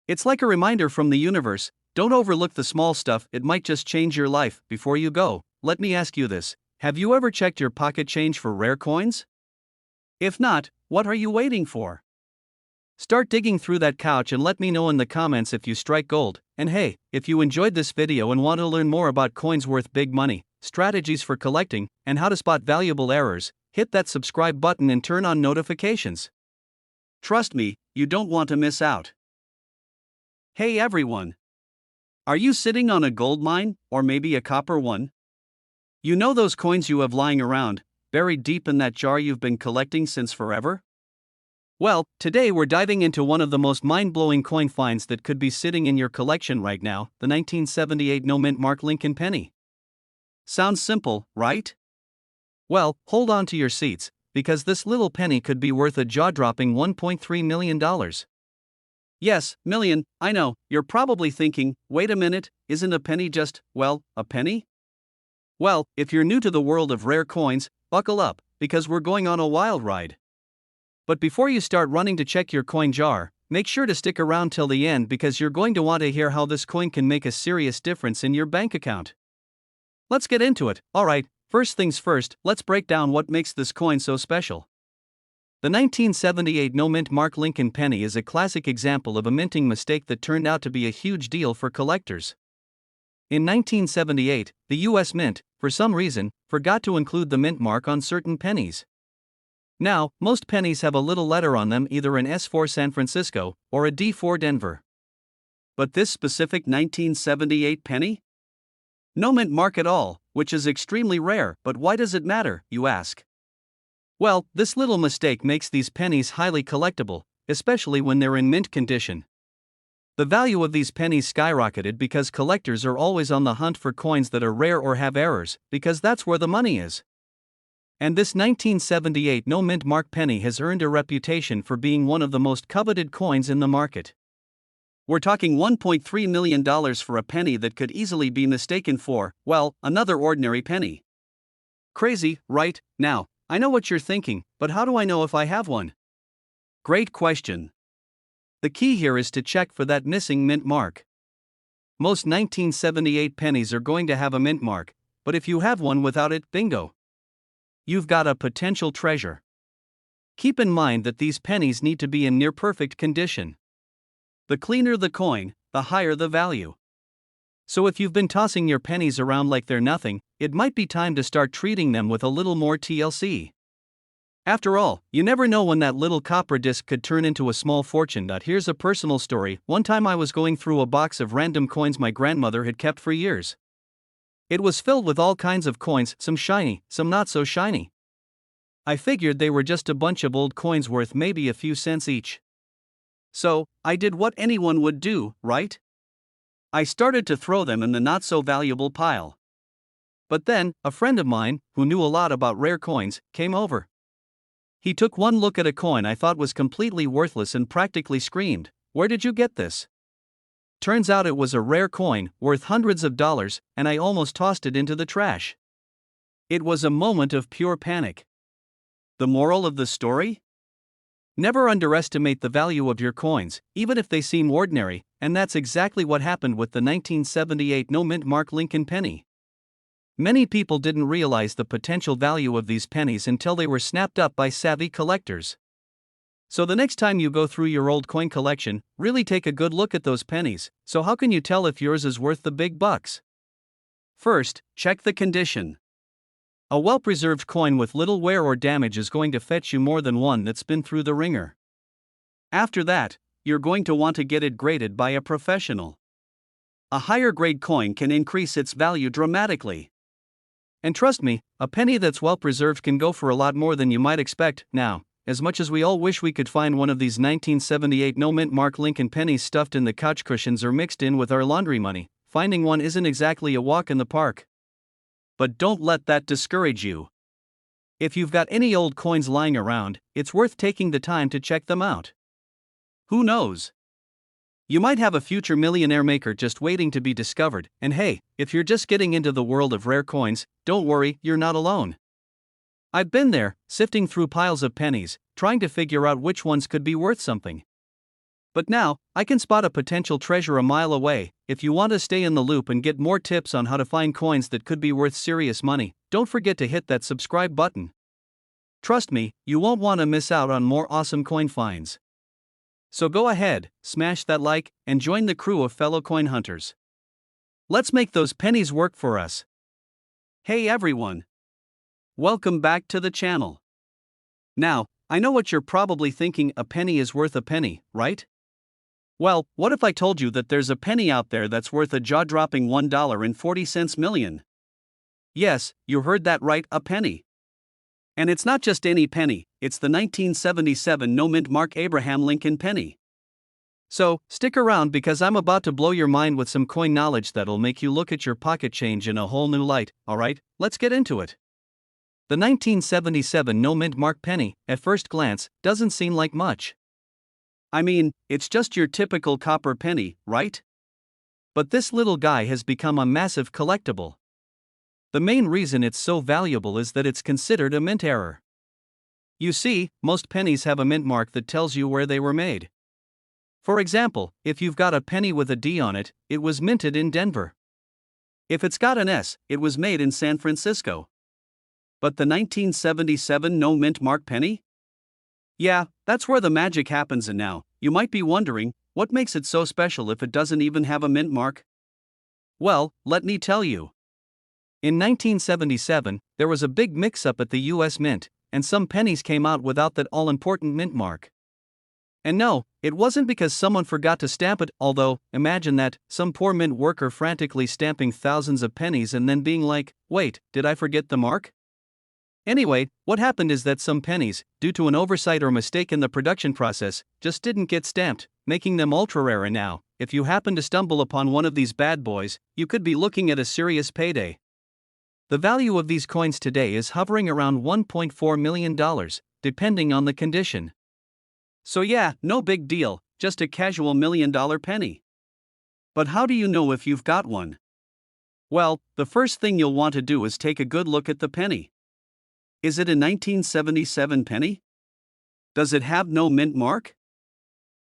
It's like a reminder from the universe: don't overlook the small stuff, it might just change your life. Before you go, let me ask you this: have you ever checked your pocket change for rare coins? If not, what are you waiting for? Start digging through that couch and let me know in the comments if you strike gold. And hey, if you enjoyed this video and want to learn more about coins worth big money, strategies for collecting, and how to spot valuable errors, hit that subscribe button and turn on notifications. Trust me, you don't want to miss out. Hey everyone! Are you sitting on a gold mine, or maybe a copper one? You know those coins you have lying around, buried deep in that jar you've been collecting since forever? Well, today we're diving into one of the most mind-blowing coin finds that could be sitting in your collection right now, the 1978 no-mint mark Lincoln penny. Sounds simple, right? Well, hold on to your seats, because this little penny could be worth a jaw-dropping $1.3 million. Yes, million, I know, you're probably thinking, wait a minute, isn't a penny just, well, a penny? Well, if you're new to the world of rare coins, buckle up, because we're going on a wild ride. But before you start running to check your coin jar, make sure to stick around till the end because you're going to want to hear how this coin can make a serious difference in your bank account. Let's get into it. Alright, first things first, let's break down what makes this coin so special. The 1978 no-mint mark Lincoln penny is a classic example of a minting mistake that turned out to be a huge deal for collectors. In 1978, the US Mint, for some reason, forgot to include the mint mark on certain pennies. Now, most pennies have a little letter on them, either an S for San Francisco or a D for Denver. But this specific 1978 penny? No mint mark at all, which is extremely rare, but why does it matter, you ask? Well, this little mistake makes these pennies highly collectible, especially when they're in mint condition. The value of these pennies skyrocketed because collectors are always on the hunt for coins that are rare or have errors, because that's where the money is. And this 1978 no-mint mark penny has earned a reputation for being one of the most coveted coins in the market. We're talking $1.3 million for a penny that could easily be mistaken for, well, another ordinary penny. Crazy, right? Now, I know what you're thinking, but how do I know if I have one? Great question. The key here is to check for that missing mint mark. Most 1978 pennies are going to have a mint mark, but if you have one without it, bingo. You've got a potential treasure. Keep in mind that these pennies need to be in near perfect condition. The cleaner the coin, the higher the value. So if you've been tossing your pennies around like they're nothing, it might be time to start treating them with a little more TLC. After all, you never know when that little copper disc could turn into a small fortune. Here's a personal story. One time I was going through a box of random coins my grandmother had kept for years. It was filled with all kinds of coins, some shiny, some not so shiny. I figured they were just a bunch of old coins worth maybe a few cents each. So, I did what anyone would do, right? I started to throw them in the not so valuable pile. But then, a friend of mine, who knew a lot about rare coins, came over. He took one look at a coin I thought was completely worthless and practically screamed, "Where did you get this?" Turns out it was a rare coin, worth hundreds of dollars, and I almost tossed it into the trash. It was a moment of pure panic. The moral of the story? Never underestimate the value of your coins, even if they seem ordinary, and that's exactly what happened with the 1978 no-mint mark Lincoln penny. Many people didn't realize the potential value of these pennies until they were snapped up by savvy collectors. So the next time you go through your old coin collection, really take a good look at those pennies. So how can you tell if yours is worth the big bucks? First, check the condition. A well-preserved coin with little wear or damage is going to fetch you more than one that's been through the ringer. After that, you're going to want to get it graded by a professional. A higher grade coin can increase its value dramatically. And trust me, a penny that's well-preserved can go for a lot more than you might expect. Now, as much as we all wish we could find one of these 1978 no-mint mark Lincoln pennies stuffed in the couch cushions or mixed in with our laundry money, finding one isn't exactly a walk in the park. But don't let that discourage you. If you've got any old coins lying around, it's worth taking the time to check them out. Who knows? You might have a future millionaire maker just waiting to be discovered, and hey, if you're just getting into the world of rare coins, don't worry, you're not alone. I've been there, sifting through piles of pennies, trying to figure out which ones could be worth something. But now, I can spot a potential treasure a mile away. If you want to stay in the loop and get more tips on how to find coins that could be worth serious money, don't forget to hit that subscribe button. Trust me, you won't want to miss out on more awesome coin finds. So go ahead, smash that like, and join the crew of fellow coin hunters. Let's make those pennies work for us. Hey everyone! Welcome back to the channel. Now, I know what you're probably thinking, a penny is worth a penny, right? Well, what if I told you that there's a penny out there that's worth a jaw-dropping $1.40 million? Yes, you heard that right, a penny. And it's not just any penny, it's the 1977 no-mint Mark Abraham Lincoln penny. So, stick around because I'm about to blow your mind with some coin knowledge that'll make you look at your pocket change in a whole new light. Alright, let's get into it. The 1977 no-mint Mark penny, at first glance, doesn't seem like much. I mean, it's just your typical copper penny, right? But this little guy has become a massive collectible. The main reason it's so valuable is that it's considered a mint error. You see, most pennies have a mint mark that tells you where they were made. For example, if you've got a penny with a D on it, it was minted in Denver. If it's got an S, it was made in San Francisco. But the 1977 no-mint Mark penny? Yeah, that's where the magic happens, and now, you might be wondering, what makes it so special if it doesn't even have a mint mark? Well, let me tell you. In 1977, there was a big mix-up at the US Mint, and some pennies came out without that all-important mint mark. And no, it wasn't because someone forgot to stamp it, although, imagine that, some poor mint worker frantically stamping thousands of pennies and then being like, wait, did I forget the mark? Anyway, what happened is that some pennies, due to an oversight or mistake in the production process, just didn't get stamped, making them ultra-rare, and now, if you happen to stumble upon one of these bad boys, you could be looking at a serious payday. The value of these coins today is hovering around $1.4 million, depending on the condition. So yeah, no big deal, just a casual $1 million penny. But how do you know if you've got one? Well, the first thing you'll want to do is take a good look at the penny. Is it a 1977 penny? Does it have no mint mark?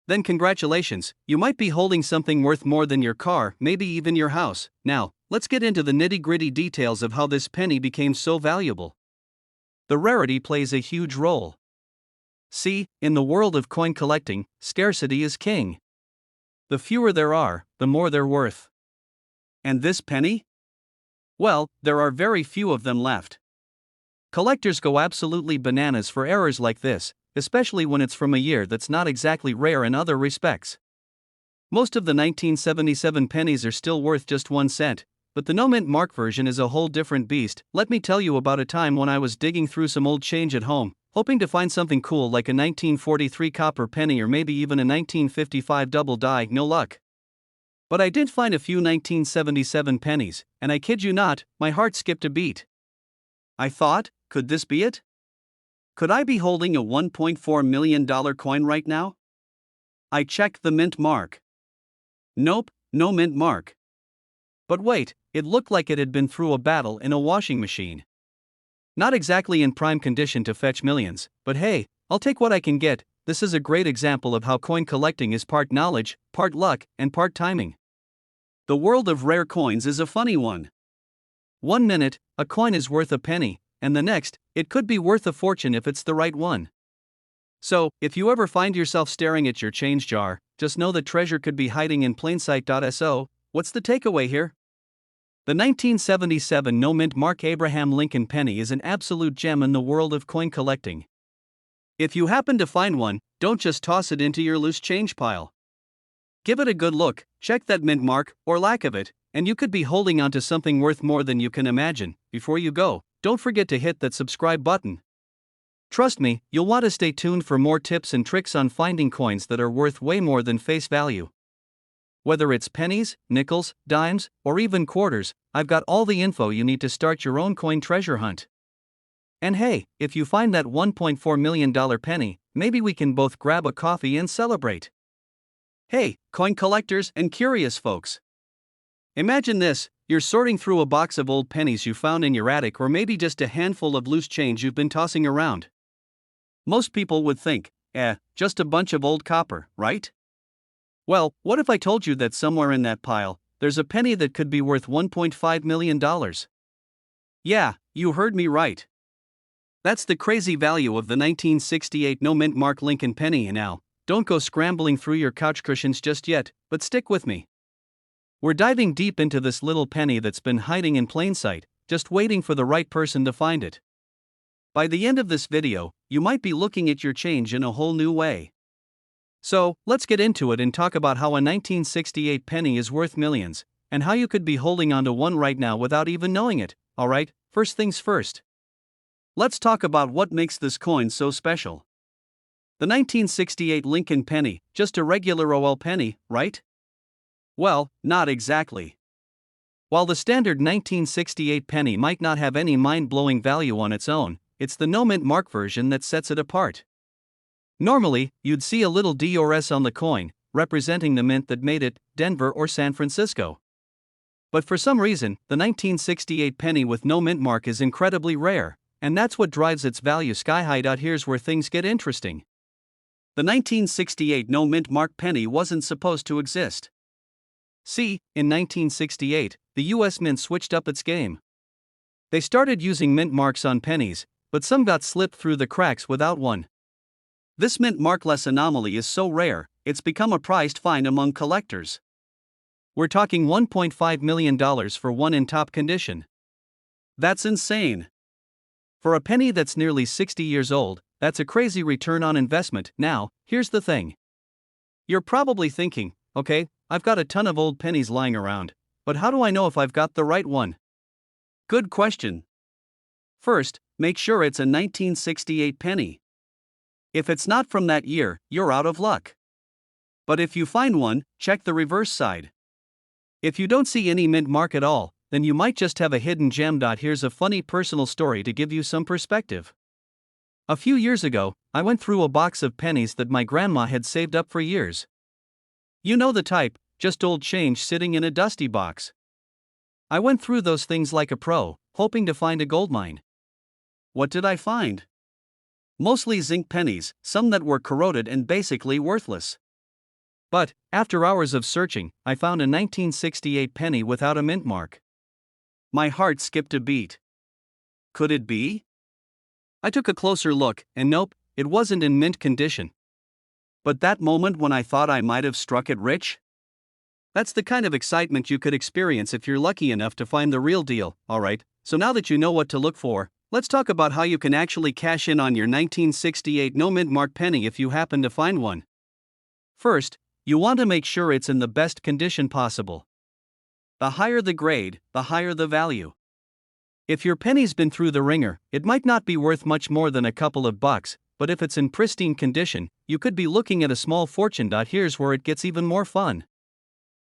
Then congratulations, you might be holding something worth more than your car, maybe even your house. Now, let's get into the nitty-gritty details of how this penny became so valuable. The rarity plays a huge role. See, in the world of coin collecting, scarcity is king. The fewer there are, the more they're worth. And this penny? Well, there are very few of them left. Collectors go absolutely bananas for errors like this, especially when it's from a year that's not exactly rare in other respects. Most of the 1977 pennies are still worth just 1 cent, but the no-mint mark version is a whole different beast. Let me tell you about a time when I was digging through some old change at home, hoping to find something cool like a 1943 copper penny or maybe even a 1955 double die. No luck. But I did find a few 1977 pennies, and I kid you not, my heart skipped a beat. I thought, could this be it? Could I be holding a $1.4 million coin right now? I checked the mint mark. Nope, no mint mark. But wait, it looked like it had been through a battle in a washing machine. Not exactly in prime condition to fetch millions, but hey, I'll take what I can get. This is a great example of how coin collecting is part knowledge, part luck, and part timing. The world of rare coins is a funny one. 1 minute, a coin is worth a penny, and the next, it could be worth a fortune if it's the right one. So, if you ever find yourself staring at your change jar, just know that treasure could be hiding in plain sight. So, what's the takeaway here? The 1977 no-mint Mark Abraham Lincoln penny is an absolute gem in the world of coin collecting. If you happen to find one, don't just toss it into your loose change pile. Give it a good look, check that mint mark, or lack of it, and you could be holding onto something worth more than you can imagine. Before you go, don't forget to hit that subscribe button. Trust me, you'll want to stay tuned for more tips and tricks on finding coins that are worth way more than face value. Whether it's pennies, nickels, dimes, or even quarters, I've got all the info you need to start your own coin treasure hunt. And hey, if you find that $1.4 million penny, maybe we can both grab a coffee and celebrate. Hey, coin collectors and curious folks. Imagine this, you're sorting through a box of old pennies you found in your attic, or maybe just a handful of loose change you've been tossing around. Most people would think, just a bunch of old copper, right? Well, what if I told you that somewhere in that pile, there's a penny that could be worth $1.5 million? Yeah, you heard me right. That's the crazy value of the 1968 no mint mark Lincoln penny. Now, don't go scrambling through your couch cushions just yet, but stick with me. We're diving deep into this little penny that's been hiding in plain sight, just waiting for the right person to find it. By the end of this video, you might be looking at your change in a whole new way. So, let's get into it and talk about how a 1968 penny is worth millions, and how you could be holding onto one right now without even knowing it. Alright, first things first. Let's talk about what makes this coin so special. The 1968 Lincoln penny, just a regular OL penny, right? Well, not exactly. While the standard 1968 penny might not have any mind-blowing value on its own, it's the no mint mark version that sets it apart. Normally, you'd see a little D or S on the coin, representing the mint that made it, Denver or San Francisco. But for some reason, the 1968 penny with no mint mark is incredibly rare, and that's what drives its value sky high. Here's where things get interesting. The 1968 no mint mark penny wasn't supposed to exist. See, in 1968, the US Mint switched up its game. They started using mint marks on pennies, but some got slipped through the cracks without one. This mint markless anomaly is so rare, it's become a prized find among collectors. We're talking $1.5 million for one in top condition. That's insane. For a penny that's nearly 60 years old, that's a crazy return on investment. Now, here's the thing. You're probably thinking, okay, I've got a ton of old pennies lying around, but how do I know if I've got the right one? Good question. First, make sure it's a 1968 penny. If it's not from that year, you're out of luck. But if you find one, check the reverse side. If you don't see any mint mark at all, then you might just have a hidden gem. Here's a funny personal story to give you some perspective. A few years ago, I went through a box of pennies that my grandma had saved up for years. You know the type, just old change sitting in a dusty box. I went through those things like a pro, hoping to find a goldmine. What did I find? Mostly zinc pennies, some that were corroded and basically worthless. But, after hours of searching, I found a 1968 penny without a mint mark. My heart skipped a beat. Could it be? I took a closer look, and nope, it wasn't in mint condition. But that moment when I thought I might have struck it rich? That's the kind of excitement you could experience if you're lucky enough to find the real deal. Alright, so now that you know what to look for, let's talk about how you can actually cash in on your 1968 no mint mark penny if you happen to find one. First, you want to make sure it's in the best condition possible. The higher the grade, the higher the value. If your penny's been through the ringer, it might not be worth much more than a couple of bucks, but if it's in pristine condition, you could be looking at a small fortune. Here's where it gets even more fun.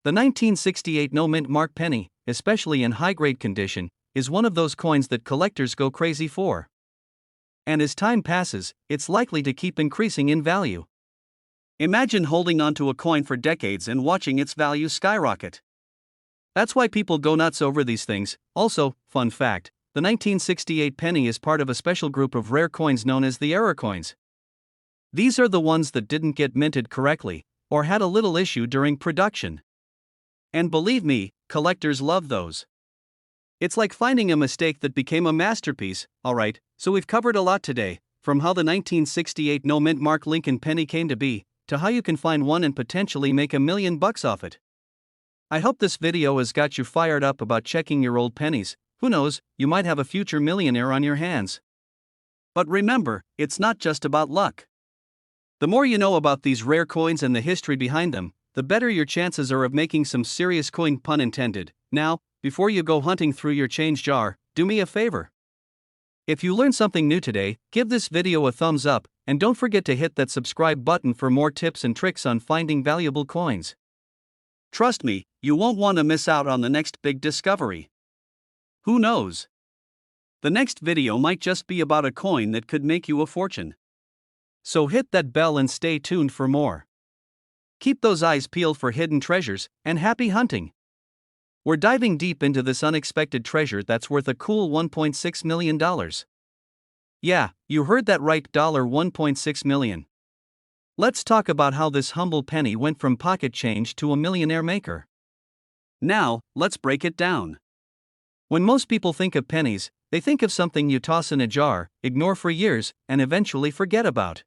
The 1968 no mint mark penny, especially in high-grade condition, is one of those coins that collectors go crazy for. And as time passes, it's likely to keep increasing in value. Imagine holding onto a coin for decades and watching its value skyrocket. That's why people go nuts over these things. Also, fun fact, the 1968 penny is part of a special group of rare coins known as the error coins. These are the ones that didn't get minted correctly, or had a little issue during production. And believe me, collectors love those. It's like finding a mistake that became a masterpiece. Alright, so we've covered a lot today, from how the 1968 no mint mark Lincoln penny came to be, to how you can find one and potentially make $1 million off it. I hope this video has got you fired up about checking your old pennies. Who knows, you might have a future millionaire on your hands. But remember, it's not just about luck. The more you know about these rare coins and the history behind them, the better your chances are of making some serious coin, pun intended. Now, before you go hunting through your change jar, do me a favor. If you learned something new today, give this video a thumbs up, and don't forget to hit that subscribe button for more tips and tricks on finding valuable coins. Trust me, you won't want to miss out on the next big discovery. Who knows? The next video might just be about a coin that could make you a fortune. So hit that bell and stay tuned for more. Keep those eyes peeled for hidden treasures, and happy hunting! We're diving deep into this unexpected treasure that's worth a cool $1.6 million. Yeah, you heard that right, $1.6 million. Let's talk about how this humble penny went from pocket change to a millionaire maker. Now, let's break it down. When most people think of pennies, they think of something you toss in a jar, ignore for years, and eventually forget about.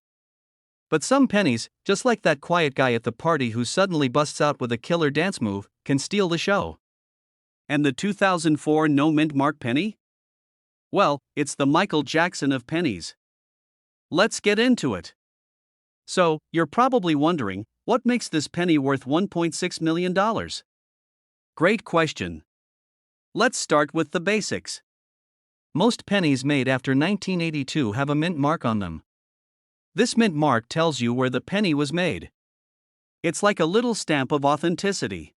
But some pennies, just like that quiet guy at the party who suddenly busts out with a killer dance move, can steal the show. And the 2004 no mint mark penny? Well, it's the Michael Jackson of pennies. Let's get into it. So, you're probably wondering, what makes this penny worth $1.6 million? Great question. Let's start with the basics. Most pennies made after 1982 have a mint mark on them. This mint mark tells you where the penny was made. It's like a little stamp of authenticity.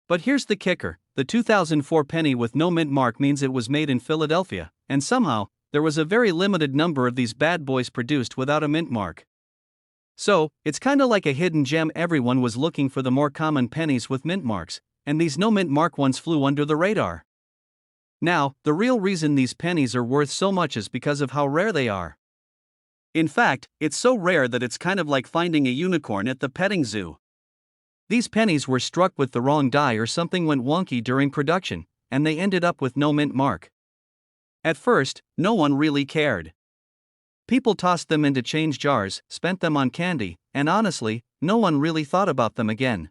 But here's the kicker, the 2004 penny with no mint mark means it was made in Philadelphia, and somehow, there was a very limited number of these bad boys produced without a mint mark. So, it's kinda like a hidden gem. Everyone was looking for the more common pennies with mint marks, and these no mint mark ones flew under the radar. Now, the real reason these pennies are worth so much is because of how rare they are. In fact, it's so rare that it's kind of like finding a unicorn at the petting zoo. These pennies were struck with the wrong die or something went wonky during production, and they ended up with no mint mark. At first, no one really cared. People tossed them into change jars, spent them on candy, and honestly, no one really thought about them again.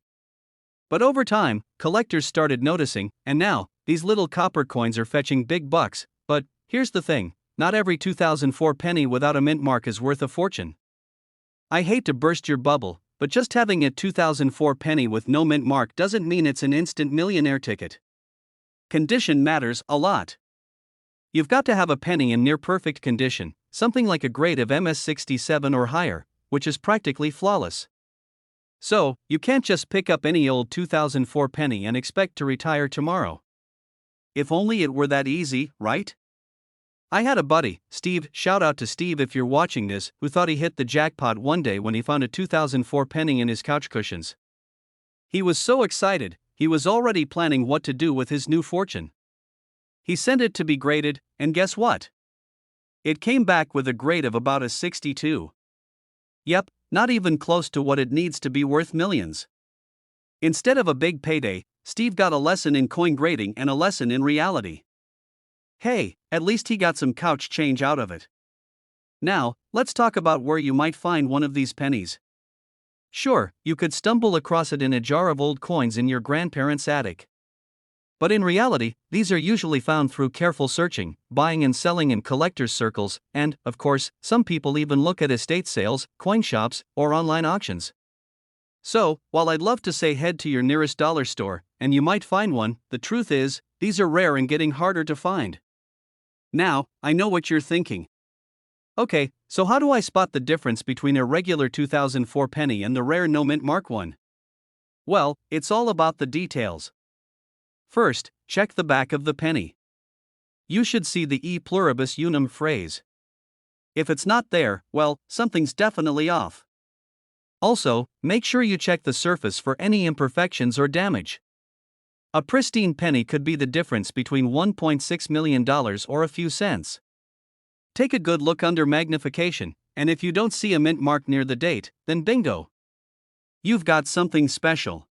But over time, collectors started noticing, and now, these little copper coins are fetching big bucks. But here's the thing, not every 2004 penny without a mint mark is worth a fortune. I hate to burst your bubble, but just having a 2004 penny with no mint mark doesn't mean it's an instant millionaire ticket. Condition matters a lot. You've got to have a penny in near perfect condition, something like a grade of MS67 or higher, which is practically flawless. So, you can't just pick up any old 2004 penny and expect to retire tomorrow. If only it were that easy, right? I had a buddy, Steve, shout out to Steve if you're watching this, who thought he hit the jackpot one day when he found a 2004 penny in his couch cushions. He was so excited, he was already planning what to do with his new fortune. He sent it to be graded, and guess what? It came back with a grade of about a 62. Yep, not even close to what it needs to be worth millions. Instead of a big payday, Steve got a lesson in coin grading and a lesson in reality. Hey, at least he got some couch change out of it. Now, let's talk about where you might find one of these pennies. Sure, you could stumble across it in a jar of old coins in your grandparents' attic. But in reality, these are usually found through careful searching, buying and selling in collectors' circles, and, of course, some people even look at estate sales, coin shops, or online auctions. So, while I'd love to say head to your nearest dollar store, and you might find one, the truth is, these are rare and getting harder to find. Now, I know what you're thinking. Okay, so how do I spot the difference between a regular 2004 penny and the rare no mint mark one? Well, it's all about the details. First, check the back of the penny. You should see the E pluribus unum phrase. If it's not there, well, something's definitely off. Also, make sure you check the surface for any imperfections or damage. A pristine penny could be the difference between $1.6 million or a few cents. Take a good look under magnification, and if you don't see a mint mark near the date, then bingo. You've got something special.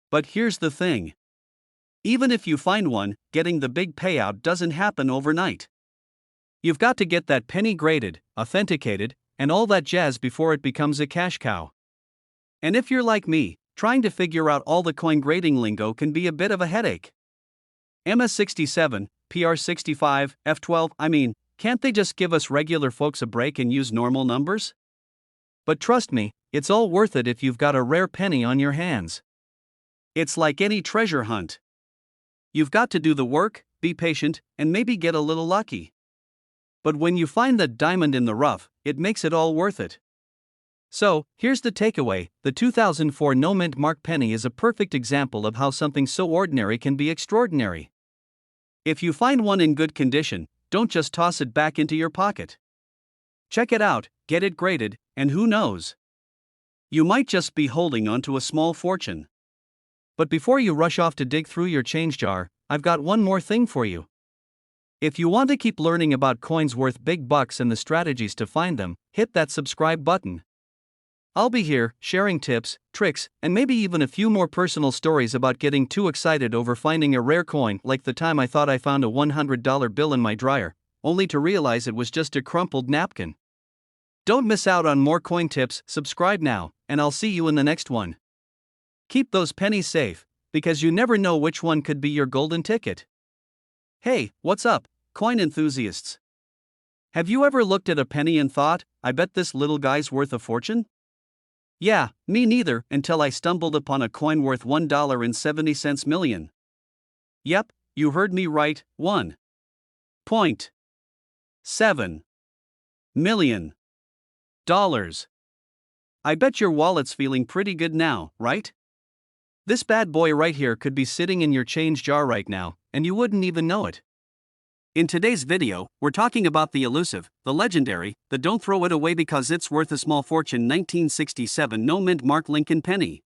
But here's the thing. Even if you find one, getting the big payout doesn't happen overnight. You've got to get that penny graded, authenticated, and all that jazz before it becomes a cash cow. And if you're like me, trying to figure out all the coin grading lingo can be a bit of a headache. MS67, PR65, F12, can't they just give us regular folks a break and use normal numbers? But trust me, it's all worth it if you've got a rare penny on your hands. It's like any treasure hunt. You've got to do the work, be patient, and maybe get a little lucky. But when you find that diamond in the rough, it makes it all worth it. So, here's the takeaway, the 2004 no mint mark penny is a perfect example of how something so ordinary can be extraordinary. If you find one in good condition, don't just toss it back into your pocket. Check it out, get it graded, and who knows? You might just be holding onto a small fortune. But before you rush off to dig through your change jar, I've got one more thing for you. If you want to keep learning about coins worth big bucks and the strategies to find them, hit that subscribe button. I'll be here, sharing tips, tricks, and maybe even a few more personal stories about getting too excited over finding a rare coin, like the time I thought I found a $100 bill in my dryer, only to realize it was just a crumpled napkin. Don't miss out on more coin tips, subscribe now, and I'll see you in the next one. Keep those pennies safe, because you never know which one could be your golden ticket. Hey, what's up, coin enthusiasts? Have you ever looked at a penny and thought, I bet this little guy's worth a fortune? Yeah, me neither, until I stumbled upon a coin worth $1.70 million. Yep, you heard me right, $1.7 million. I bet your wallet's feeling pretty good now, right? This bad boy right here could be sitting in your change jar right now, and you wouldn't even know it. In today's video, we're talking about the elusive, the legendary, the don't throw it away because it's worth a small fortune 1967 no mint mark Lincoln penny.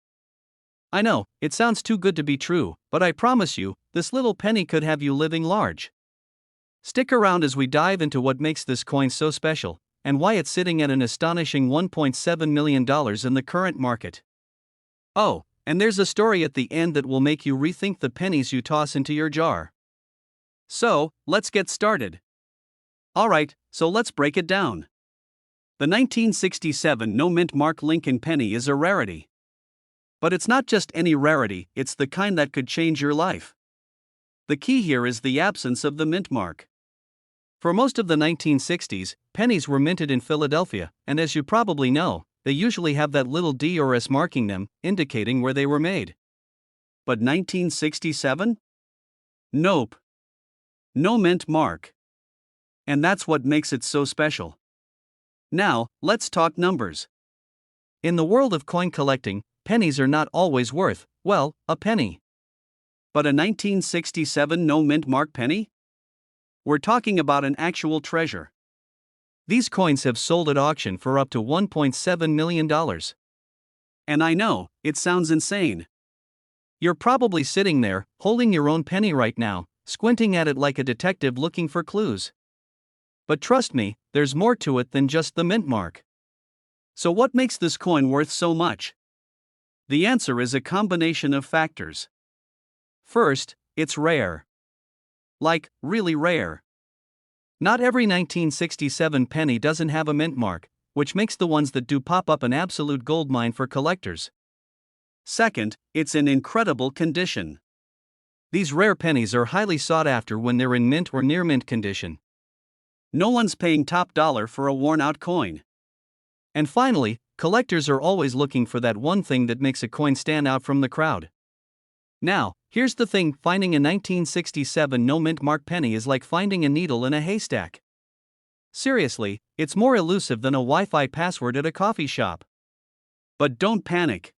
I know, it sounds too good to be true, but I promise you, this little penny could have you living large. Stick around as we dive into what makes this coin so special, and why it's sitting at an astonishing $1.7 million in the current market. Oh, and there's a story at the end that will make you rethink the pennies you toss into your jar. So, let's get started. Alright, so let's break it down. The 1967 no mint mark Lincoln penny is a rarity. But it's not just any rarity, it's the kind that could change your life. The key here is the absence of the mint mark. For most of the 1960s, pennies were minted in Philadelphia, and as you probably know, they usually have that little D or S marking them, indicating where they were made. But 1967? Nope. No mint mark. And that's what makes it so special. Now, let's talk numbers. In the world of coin collecting, pennies are not always worth, well, a penny. But a 1967 no mint mark penny? We're talking about an actual treasure. These coins have sold at auction for up to $1.7 million. And I know, it sounds insane. You're probably sitting there, holding your own penny right now, squinting at it like a detective looking for clues. But trust me, there's more to it than just the mint mark. So what makes this coin worth so much? The answer is a combination of factors. First, it's rare. Like, really rare. Not every 1967 penny doesn't have a mint mark, which makes the ones that do pop up an absolute goldmine for collectors. Second, it's in incredible condition. These rare pennies are highly sought after when they're in mint or near mint condition. No one's paying top dollar for a worn-out coin. And finally, collectors are always looking for that one thing that makes a coin stand out from the crowd. Now, here's the thing, finding a 1967 no mint mark penny is like finding a needle in a haystack. Seriously, it's more elusive than a Wi-Fi password at a coffee shop. But don't panic.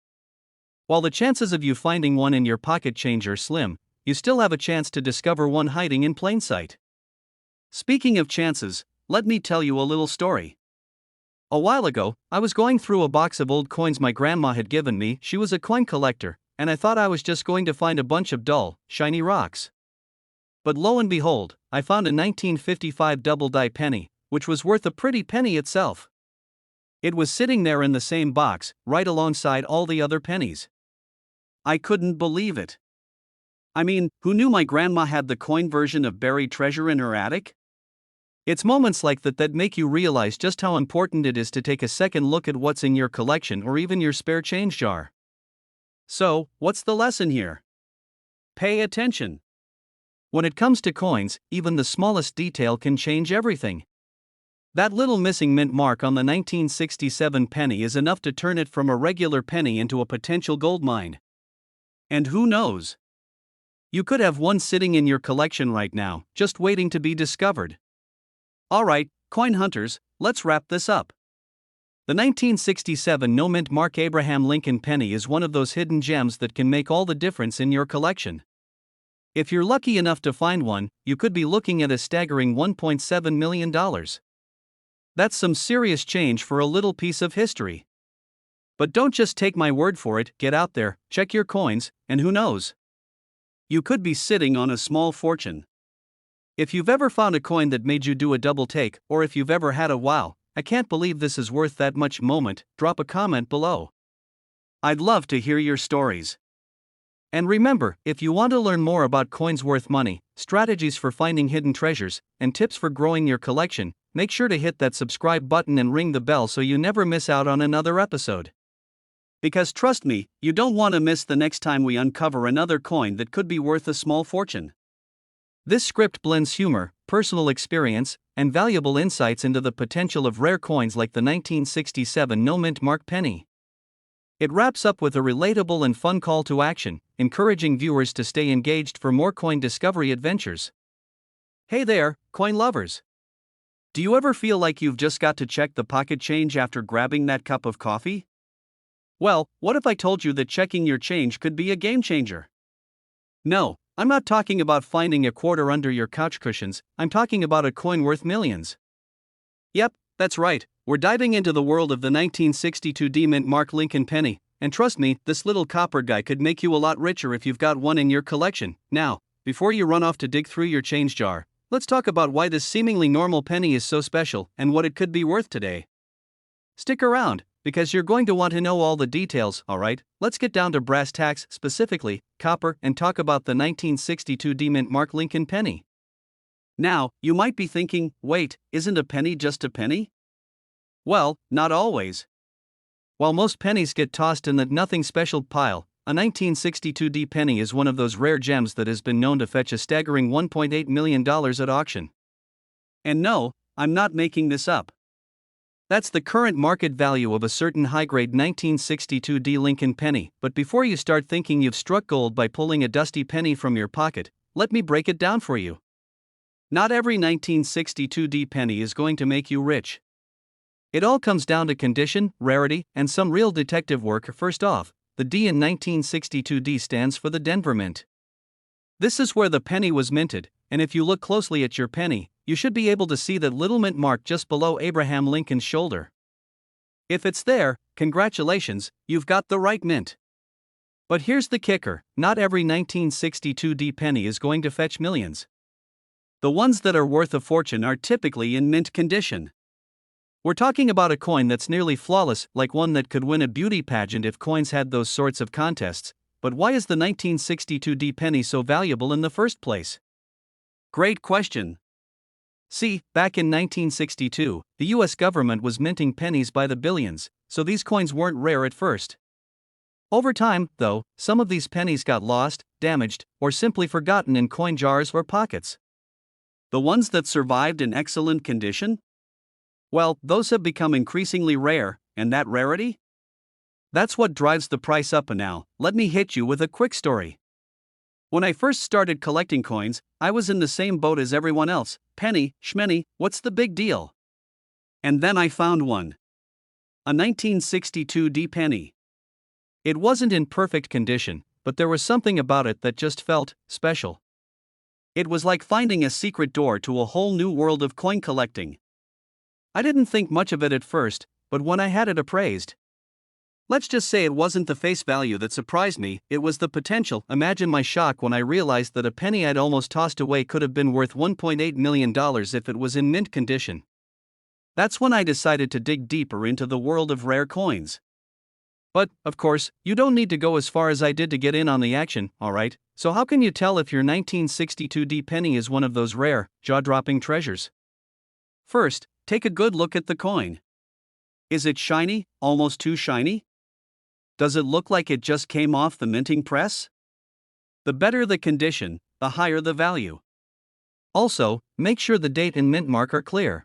While the chances of you finding one in your pocket change are slim, you still have a chance to discover one hiding in plain sight. Speaking of chances, let me tell you a little story. A while ago, I was going through a box of old coins my grandma had given me. She was a coin collector, and I thought I was just going to find a bunch of dull, shiny rocks. But lo and behold, I found a 1955 double-die penny, which was worth a pretty penny itself. It was sitting there in the same box, right alongside all the other pennies. I couldn't believe it. I mean, who knew my grandma had the coin version of buried treasure in her attic? It's moments like that that make you realize just how important it is to take a second look at what's in your collection or even your spare change jar. So, what's the lesson here? Pay attention. When it comes to coins, even the smallest detail can change everything. That little missing mint mark on the 1967 penny is enough to turn it from a regular penny into a potential gold mine. And who knows? You could have one sitting in your collection right now, just waiting to be discovered. Alright, coin hunters, let's wrap this up. The 1967 no mint mark Abraham Lincoln penny is one of those hidden gems that can make all the difference in your collection. If you're lucky enough to find one, you could be looking at a staggering $1.7 million. That's some serious change for a little piece of history. But don't just take my word for it, get out there, check your coins, and who knows? You could be sitting on a small fortune. If you've ever found a coin that made you do a double take, or if you've ever had a wow, I can't believe this is worth that much moment, drop a comment below. I'd love to hear your stories. And remember, if you want to learn more about coins worth money, strategies for finding hidden treasures, and tips for growing your collection, make sure to hit that subscribe button and ring the bell so you never miss out on another episode. Because trust me, you don't want to miss the next time we uncover another coin that could be worth a small fortune. This script blends humor, personal experience, and valuable insights into the potential of rare coins like the 1967 no-mint mark penny. It wraps up with a relatable and fun call to action, encouraging viewers to stay engaged for more coin discovery adventures. Hey there, coin lovers! Do you ever feel like you've just got to check the pocket change after grabbing that cup of coffee? Well, what if I told you that checking your change could be a game changer? No, I'm not talking about finding a quarter under your couch cushions, I'm talking about a coin worth millions. Yep, that's right, we're diving into the world of the 1962 D-Mint Mark Lincoln penny, and trust me, this little copper guy could make you a lot richer if you've got one in your collection. Now, before you run off to dig through your change jar, let's talk about why this seemingly normal penny is so special and what it could be worth today. Stick around, because you're going to want to know all the details, alright? Let's get down to brass tacks, specifically, copper, and talk about the 1962 D-Mint Mark Lincoln penny. Now, you might be thinking, wait, isn't a penny just a penny? Well, not always. While most pennies get tossed in the nothing special pile, a 1962 D penny is one of those rare gems that has been known to fetch a staggering $1.8 million at auction. And no, I'm not making this up. That's the current market value of a certain high-grade 1962 D Lincoln penny, but before you start thinking you've struck gold by pulling a dusty penny from your pocket, let me break it down for you. Not every 1962 D penny is going to make you rich. It all comes down to condition, rarity, and some real detective work. First off, the D in 1962 D stands for the Denver Mint. This is where the penny was minted, and if you look closely at your penny, you should be able to see that little mint mark just below Abraham Lincoln's shoulder. If it's there, congratulations, you've got the right mint. But here's the kicker, not every 1962 D penny is going to fetch millions. The ones that are worth a fortune are typically in mint condition. We're talking about a coin that's nearly flawless, like one that could win a beauty pageant if coins had those sorts of contests. But why is the 1962 D penny so valuable in the first place? Great question. See, back in 1962, the US government was minting pennies by the billions, so these coins weren't rare at first. Over time, though, some of these pennies got lost, damaged, or simply forgotten in coin jars or pockets. The ones that survived in excellent condition? Well, those have become increasingly rare, and that rarity? That's what drives the price up. And now, let me hit you with a quick story. When I first started collecting coins, I was in the same boat as everyone else. Penny, shmenny, what's the big deal? And then I found one. A 1962 D penny. It wasn't in perfect condition, but there was something about it that just felt special. It was like finding a secret door to a whole new world of coin collecting. I didn't think much of it at first, but when I had it appraised, let's just say it wasn't the face value that surprised me, it was the potential. Imagine my shock when I realized that a penny I'd almost tossed away could have been worth $1.8 million if it was in mint condition. That's when I decided to dig deeper into the world of rare coins. But, of course, you don't need to go as far as I did to get in on the action, alright? So how can you tell if your 1962 D penny is one of those rare, jaw-dropping treasures? First, take a good look at the coin. Is it shiny, almost too shiny? Does it look like it just came off the minting press? The better the condition, the higher the value. Also, make sure the date and mint mark are clear.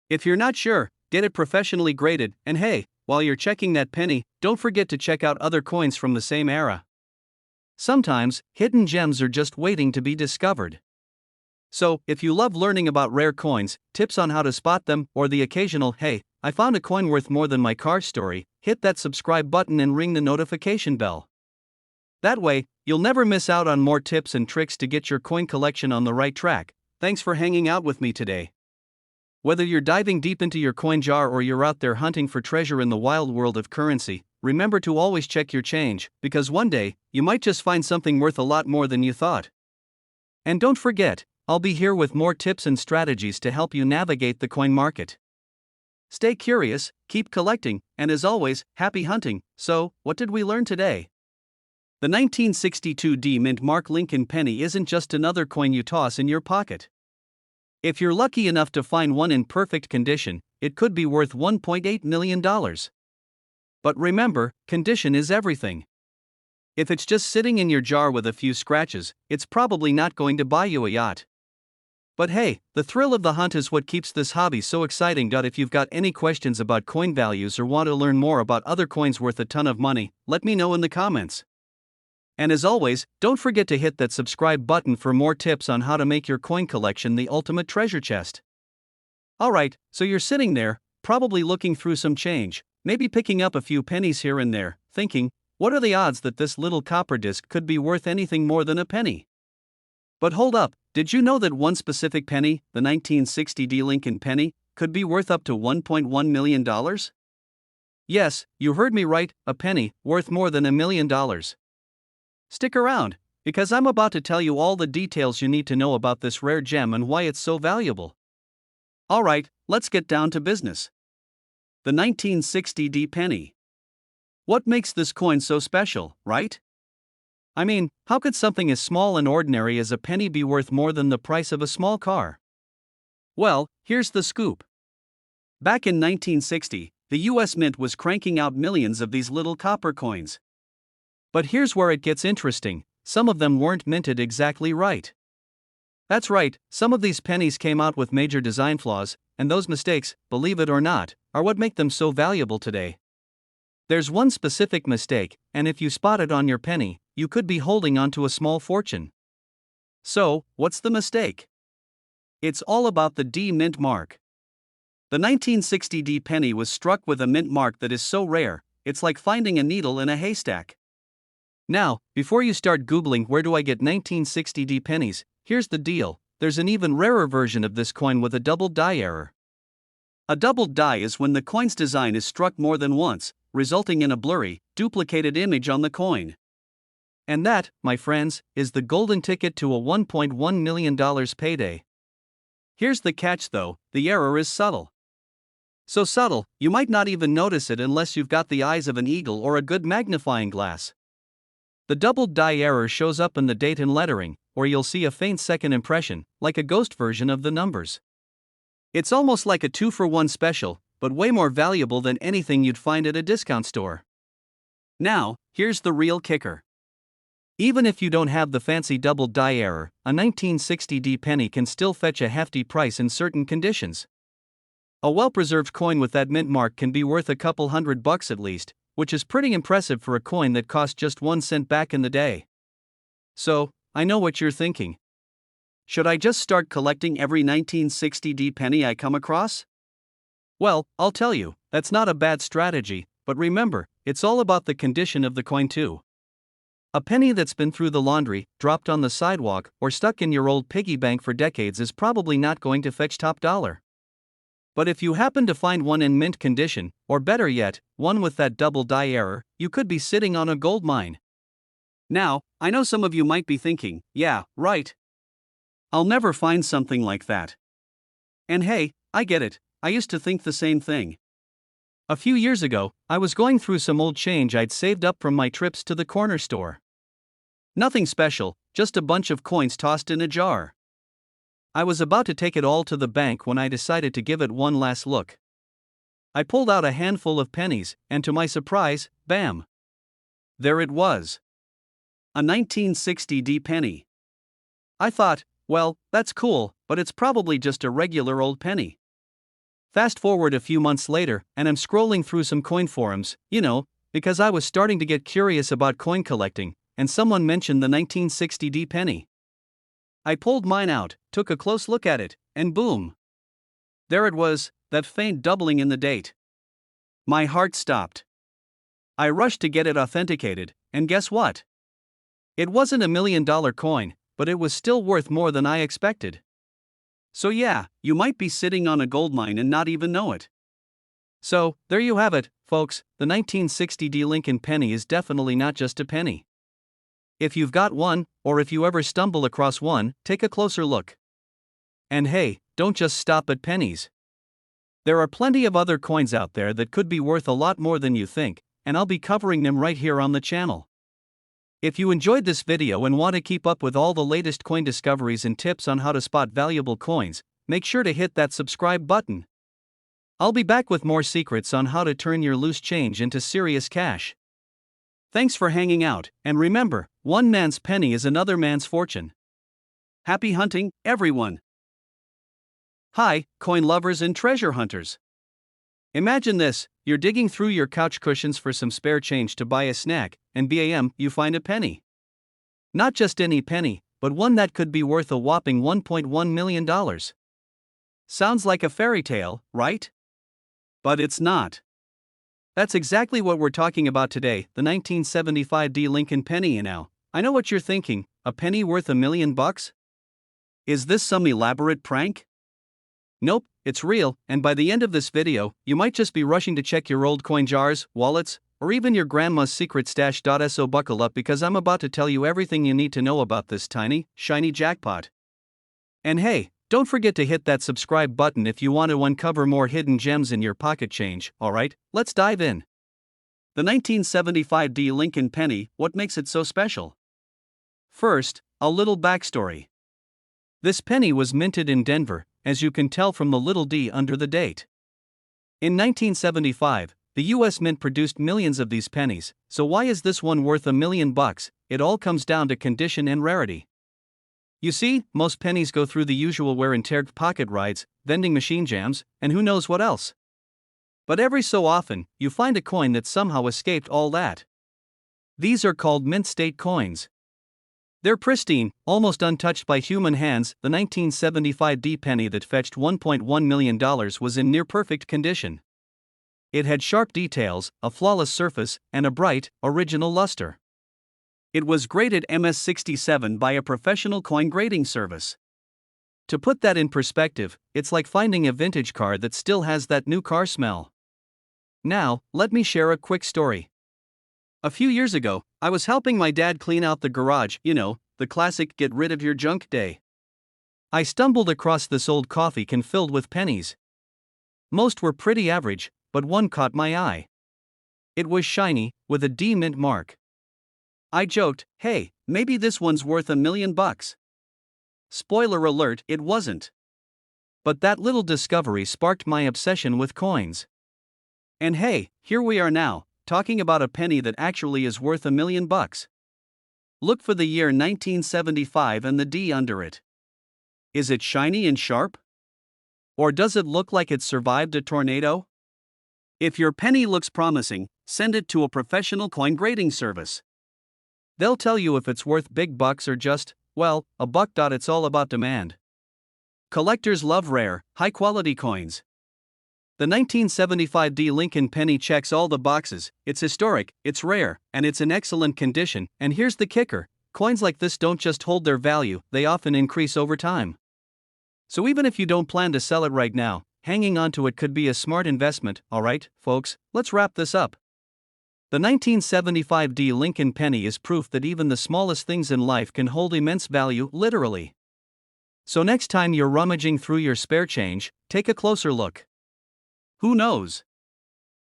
If you're not sure, get it professionally graded, and hey, while you're checking that penny, don't forget to check out other coins from the same era. Sometimes, hidden gems are just waiting to be discovered. So, if you love learning about rare coins, tips on how to spot them, or the occasional, hey, I found a coin worth more than my car story, hit that subscribe button and ring the notification bell. That way, you'll never miss out on more tips and tricks to get your coin collection on the right track. Thanks for hanging out with me today. Whether you're diving deep into your coin jar or you're out there hunting for treasure in the wild world of currency, remember to always check your change, because one day, you might just find something worth a lot more than you thought. And don't forget, I'll be here with more tips and strategies to help you navigate the coin market. Stay curious, keep collecting, and as always, happy hunting. So, what did we learn today? The 1962 D Mint Mark Lincoln penny isn't just another coin you toss in your pocket. If you're lucky enough to find one in perfect condition, it could be worth $1.8 million. But remember, condition is everything. If it's just sitting in your jar with a few scratches, it's probably not going to buy you a yacht. But hey, the thrill of the hunt is what keeps this hobby so exciting. If you've got any questions about coin values or want to learn more about other coins worth a ton of money, let me know in the comments. And as always, don't forget to hit that subscribe button for more tips on how to make your coin collection the ultimate treasure chest. Alright, so you're sitting there, probably looking through some change, maybe picking up a few pennies here and there, thinking, what are the odds that this little copper disc could be worth anything more than a penny? But hold up, did you know that one specific penny, the 1960 D Lincoln penny, could be worth up to $1.1 million? Yes, you heard me right, a penny, worth more than $1 million. Stick around, because I'm about to tell you all the details you need to know about this rare gem and why it's so valuable. Alright, let's get down to business. The 1960 D penny. What makes this coin so special, right? I mean, how could something as small and ordinary as a penny be worth more than the price of a small car? Well, here's the scoop. Back in 1960, the US Mint was cranking out millions of these little copper coins. But here's where it gets interesting, some of them weren't minted exactly right. That's right, some of these pennies came out with major design flaws, and those mistakes, believe it or not, are what make them so valuable today. There's one specific mistake, and if you spot it on your penny, you could be holding onto a small fortune. So, what's the mistake? It's all about the D Mint mark. The 1960 D penny was struck with a mint mark that is so rare, it's like finding a needle in a haystack. Now, before you start Googling where do I get 1960 D pennies, here's the deal, there's an even rarer version of this coin with a doubled die error. A doubled die is when the coin's design is struck more than once, resulting in a blurry, duplicated image on the coin. And that, my friends, is the golden ticket to a $1.1 million payday. Here's the catch though, the error is subtle. So subtle, you might not even notice it unless you've got the eyes of an eagle or a good magnifying glass. The doubled die error shows up in the date and lettering, or you'll see a faint second impression, like a ghost version of the numbers. It's almost like a 2-for-1 special, but way more valuable than anything you'd find at a discount store. Now, here's the real kicker. Even if you don't have the fancy doubled die error, a 1960 D penny can still fetch a hefty price in certain conditions. A well-preserved coin with that mint mark can be worth a couple $100 at least, which is pretty impressive for a coin that cost just 1 cent back in the day. So, I know what you're thinking. Should I just start collecting every 1960 D penny I come across? Well, I'll tell you, that's not a bad strategy, but remember, it's all about the condition of the coin too. A penny that's been through the laundry, dropped on the sidewalk, or stuck in your old piggy bank for decades is probably not going to fetch top dollar. But if you happen to find one in mint condition, or better yet, one with that double die error, you could be sitting on a gold mine. Now, I know some of you might be thinking, yeah, right. I'll never find something like that. And hey, I get it, I used to think the same thing. A few years ago, I was going through some old change I'd saved up from my trips to the corner store. Nothing special, just a bunch of coins tossed in a jar. I was about to take it all to the bank when I decided to give it one last look. I pulled out a handful of pennies, and to my surprise, bam! There it was. A 1960 D penny. I thought, well, that's cool, but it's probably just a regular old penny. Fast forward a few months later, and I'm scrolling through some coin forums, because I was starting to get curious about coin collecting, and someone mentioned the 1960 D penny. I pulled mine out, took a close look at it, and boom! There it was, that faint doubling in the date. My heart stopped. I rushed to get it authenticated, and guess what? It wasn't $1 million coin, but it was still worth more than I expected. So yeah, you might be sitting on a gold mine and not even know it. So, there you have it, folks, the 1960 D Lincoln penny is definitely not just a penny. If you've got one, or if you ever stumble across one, take a closer look. And hey, don't just stop at pennies. There are plenty of other coins out there that could be worth a lot more than you think, and I'll be covering them right here on the channel. If you enjoyed this video and want to keep up with all the latest coin discoveries and tips on how to spot valuable coins, make sure to hit that subscribe button. I'll be back with more secrets on how to turn your loose change into serious cash. Thanks for hanging out, and remember, one man's penny is another man's fortune. Happy hunting, everyone! Hi, coin lovers and treasure hunters. Imagine this: you're digging through your couch cushions for some spare change to buy a snack, and bam, you find a penny. Not just any penny, but one that could be worth a whopping $1.1 million. Sounds like a fairy tale, right? But it's not. That's exactly what we're talking about today, the 1975 D Lincoln penny. Now, I know what you're thinking: a penny worth $1 million? Is this some elaborate prank? Nope, it's real, and by the end of this video, you might just be rushing to check your old coin jars, wallets, or even your grandma's secret stash. So buckle up, because I'm about to tell you everything you need to know about this tiny, shiny jackpot. And hey, don't forget to hit that subscribe button if you want to uncover more hidden gems in your pocket change. Alright, let's dive in. The 1975 D Lincoln penny, what makes it so special? First, a little backstory. This penny was minted in Denver, as you can tell from the little d under the date. In 1975, the US Mint produced millions of these pennies, so why is this one worth $1 million? It all comes down to condition and rarity. You see, most pennies go through the usual wear and tear, pocket rides, vending machine jams, and who knows what else. But every so often, you find a coin that somehow escaped all that. These are called mint state coins. They're pristine, almost untouched by human hands. The 1975 D penny that fetched $1.1 million was in near-perfect condition. It had sharp details, a flawless surface, and a bright, original luster. It was graded MS67 by a professional coin grading service. To put that in perspective, it's like finding a vintage car that still has that new car smell. Now, let me share a quick story. A few years ago, I was helping my dad clean out the garage, the classic get rid of your junk day. I stumbled across this old coffee can filled with pennies. Most were pretty average, but one caught my eye. It was shiny, with a D mint mark. I joked, hey, maybe this one's worth $1 million. Spoiler alert, it wasn't. But that little discovery sparked my obsession with coins. And hey, here we are now, talking about a penny that actually is worth $1 million. Look for the year 1975 and the D under it. Is it shiny and sharp? Or does it look like it survived a tornado? If your penny looks promising, send it to a professional coin grading service. They'll tell you if it's worth big bucks or just, well, a buck. It's all about demand. Collectors love rare, high-quality coins. The 1975 D Lincoln penny checks all the boxes. It's historic, it's rare, and it's in excellent condition. And here's the kicker: coins like this don't just hold their value, they often increase over time. So even if you don't plan to sell it right now, hanging on to it could be a smart investment. Alright, folks, let's wrap this up. The 1975 D Lincoln penny is proof that even the smallest things in life can hold immense value, literally. So next time you're rummaging through your spare change, take a closer look. Who knows?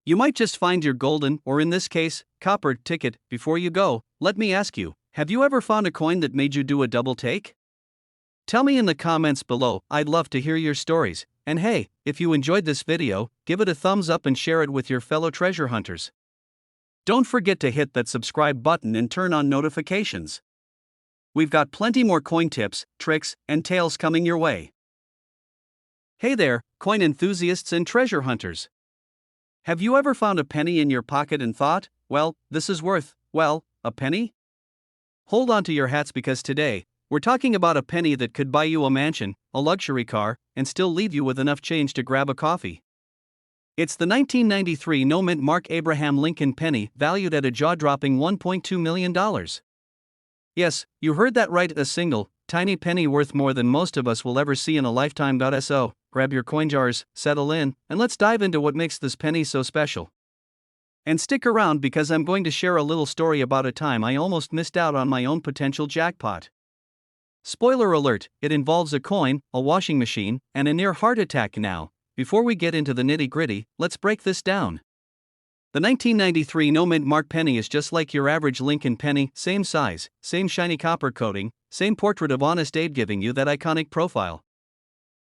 You might just find your golden, or in this case, copper ticket. Before you go, let me ask you, have you ever found a coin that made you do a double take? Tell me in the comments below, I'd love to hear your stories. And hey, if you enjoyed this video, give it a thumbs up and share it with your fellow treasure hunters. Don't forget to hit that subscribe button and turn on notifications. We've got plenty more coin tips, tricks, and tales coming your way. Hey there, coin enthusiasts and treasure hunters. Have you ever found a penny in your pocket and thought, well, this is worth, well, a penny? Hold on to your hats, because today, we're talking about a penny that could buy you a mansion, a luxury car, and still leave you with enough change to grab a coffee. It's the 1993 no mint mark Abraham Lincoln penny, valued at a jaw-dropping $1.2 million. Yes, you heard that right, a single, tiny penny worth more than most of us will ever see in a lifetime. So, grab your coin jars, settle in, and let's dive into what makes this penny so special. And stick around, because I'm going to share a little story about a time I almost missed out on my own potential jackpot. Spoiler alert, it involves a coin, a washing machine, and a near heart attack. Now, before we get into the nitty-gritty, let's break this down. The 1993 no mint mark penny is just like your average Lincoln penny, same size, same shiny copper coating, same portrait of Honest Abe giving you that iconic profile.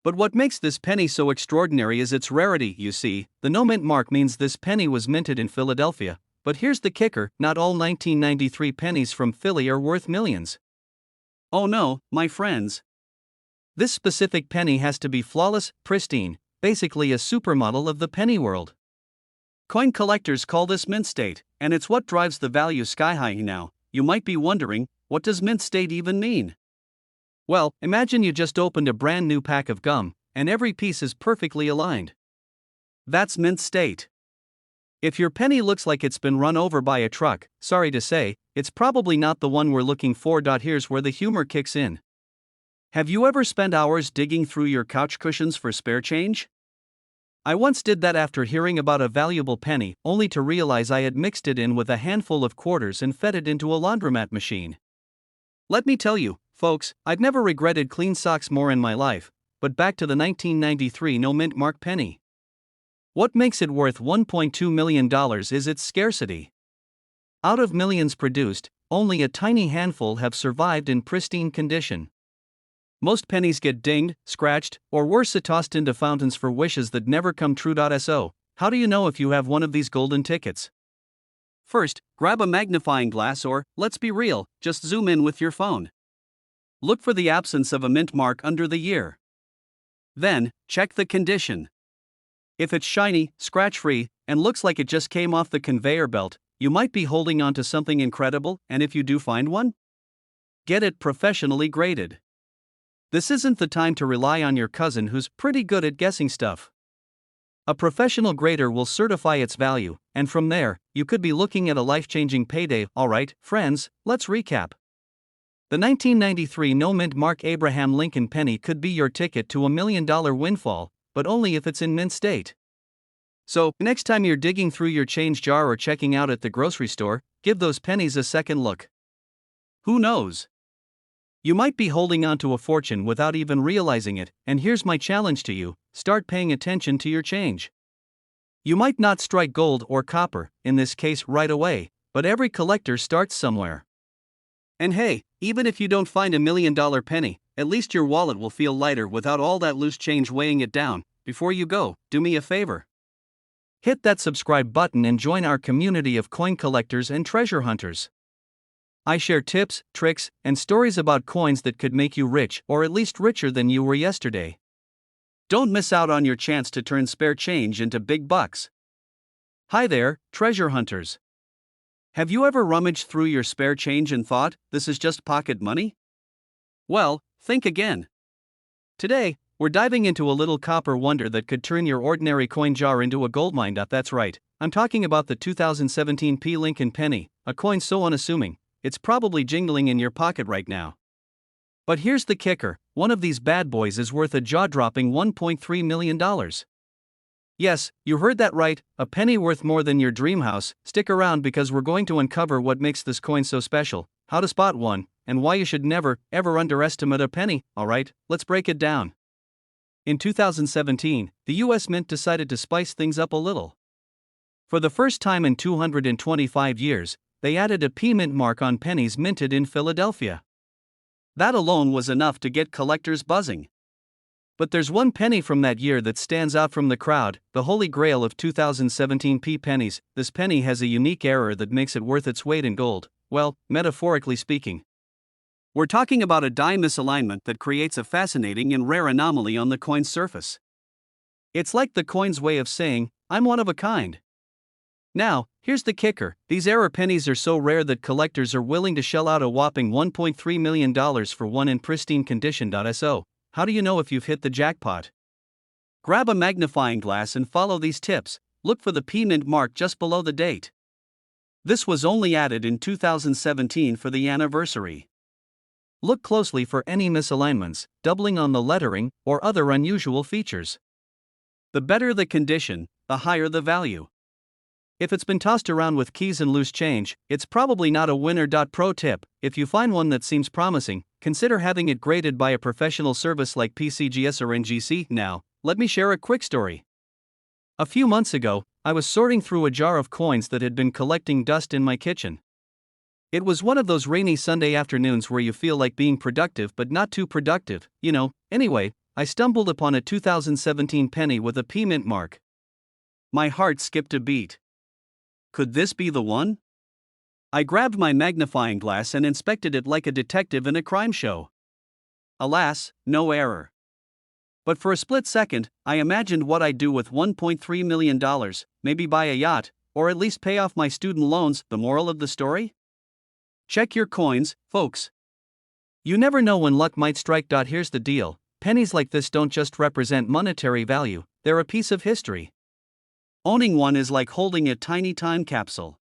But what makes this penny so extraordinary is its rarity. You see, the no mint mark means this penny was minted in Philadelphia, but here's the kicker, not all 1993 pennies from Philly are worth millions. Oh no, my friends. This specific penny has to be flawless, pristine, basically a supermodel of the penny world. Coin collectors call this mint state, and it's what drives the value sky high now. You might be wondering, what does mint state even mean? Well, imagine you just opened a brand new pack of gum, and every piece is perfectly aligned. That's mint state. If your penny looks like it's been run over by a truck, sorry to say, it's probably not the one we're looking for. Here's where the humor kicks in. Have you ever spent hours digging through your couch cushions for spare change? I once did that after hearing about a valuable penny, only to realize I had mixed it in with a handful of quarters and fed it into a laundromat machine. Let me tell you, folks, I've never regretted clean socks more in my life, but back to the 1993 no mint mark penny. What makes it worth $1.2 million is its scarcity. Out of millions produced, only a tiny handful have survived in pristine condition. Most pennies get dinged, scratched, or worse, tossed into fountains for wishes that never come true. So, how do you know if you have one of these golden tickets? First, grab a magnifying glass or, let's be real, just zoom in with your phone. Look for the absence of a mint mark under the year. Then, check the condition. If it's shiny, scratch-free, and looks like it just came off the conveyor belt, you might be holding on to something incredible, and if you do find one, get it professionally graded. This isn't the time to rely on your cousin who's pretty good at guessing stuff. A professional grader will certify its value, and from there, you could be looking at a life-changing payday. Alright, friends, let's recap. The 1993 no mint mark Abraham Lincoln penny could be your ticket to $1 million windfall, but only if it's in mint state. So, next time you're digging through your change jar or checking out at the grocery store, give those pennies a second look. Who knows? You might be holding on to a fortune without even realizing it, and here's my challenge to you, start paying attention to your change. You might not strike gold or copper, in this case right away, but every collector starts somewhere. And hey, even if you don't find $1 million penny, at least your wallet will feel lighter without all that loose change weighing it down. Before you go, do me a favor. Hit that subscribe button and join our community of coin collectors and treasure hunters. I share tips, tricks, and stories about coins that could make you rich, or at least richer than you were yesterday. Don't miss out on your chance to turn spare change into big bucks. Hi there, treasure hunters. Have you ever rummaged through your spare change and thought, this is just pocket money? Well, think again. Today, we're diving into a little copper wonder that could turn your ordinary coin jar into a goldmine. That's right, I'm talking about the 2017 P. Lincoln penny, a coin so unassuming, it's probably jingling in your pocket right now. But here's the kicker, one of these bad boys is worth a jaw-dropping $1.3 million. Yes, you heard that right, a penny worth more than your dream house. Stick around because we're going to uncover what makes this coin so special, how to spot one, and why you should never, ever underestimate a penny. Alright, let's break it down. In 2017, the US Mint decided to spice things up a little. For the first time in 225 years, they added a P mint mark on pennies minted in Philadelphia. That alone was enough to get collectors buzzing. But there's one penny from that year that stands out from the crowd, the holy grail of 2017 P pennies. This penny has a unique error that makes it worth its weight in gold, well, metaphorically speaking. We're talking about a die misalignment that creates a fascinating and rare anomaly on the coin's surface. It's like the coin's way of saying, I'm one of a kind. Now, here's the kicker, these error pennies are so rare that collectors are willing to shell out a whopping $1.3 million for one in pristine condition. So, how do you know if you've hit the jackpot? Grab a magnifying glass and follow these tips. Look for the P mint mark just below the date. This was only added in 2017 for the anniversary. Look closely for any misalignments, doubling on the lettering, or other unusual features. The better the condition, the higher the value. If it's been tossed around with keys and loose change, it's probably not a winner. Pro tip, if you find one that seems promising, consider having it graded by a professional service like pcgs or NGC. Now, let me share a quick story. A few months ago, I was sorting through a jar of coins that had been collecting dust in my kitchen. It was one of those rainy Sunday afternoons where you feel like being productive but not too productive, Anyway, I stumbled upon a 2017 penny with a P mint mark. My heart skipped a beat. Could this be the one? I grabbed my magnifying glass and inspected it like a detective in a crime show. Alas, no error. But for a split second, I imagined what I'd do with $1.3 million, maybe buy a yacht, or at least pay off my student loans. The moral of the story? Check your coins, folks. You never know when luck might strike. Here's the deal: pennies like this don't just represent monetary value, they're a piece of history. Owning one is like holding a tiny time capsule.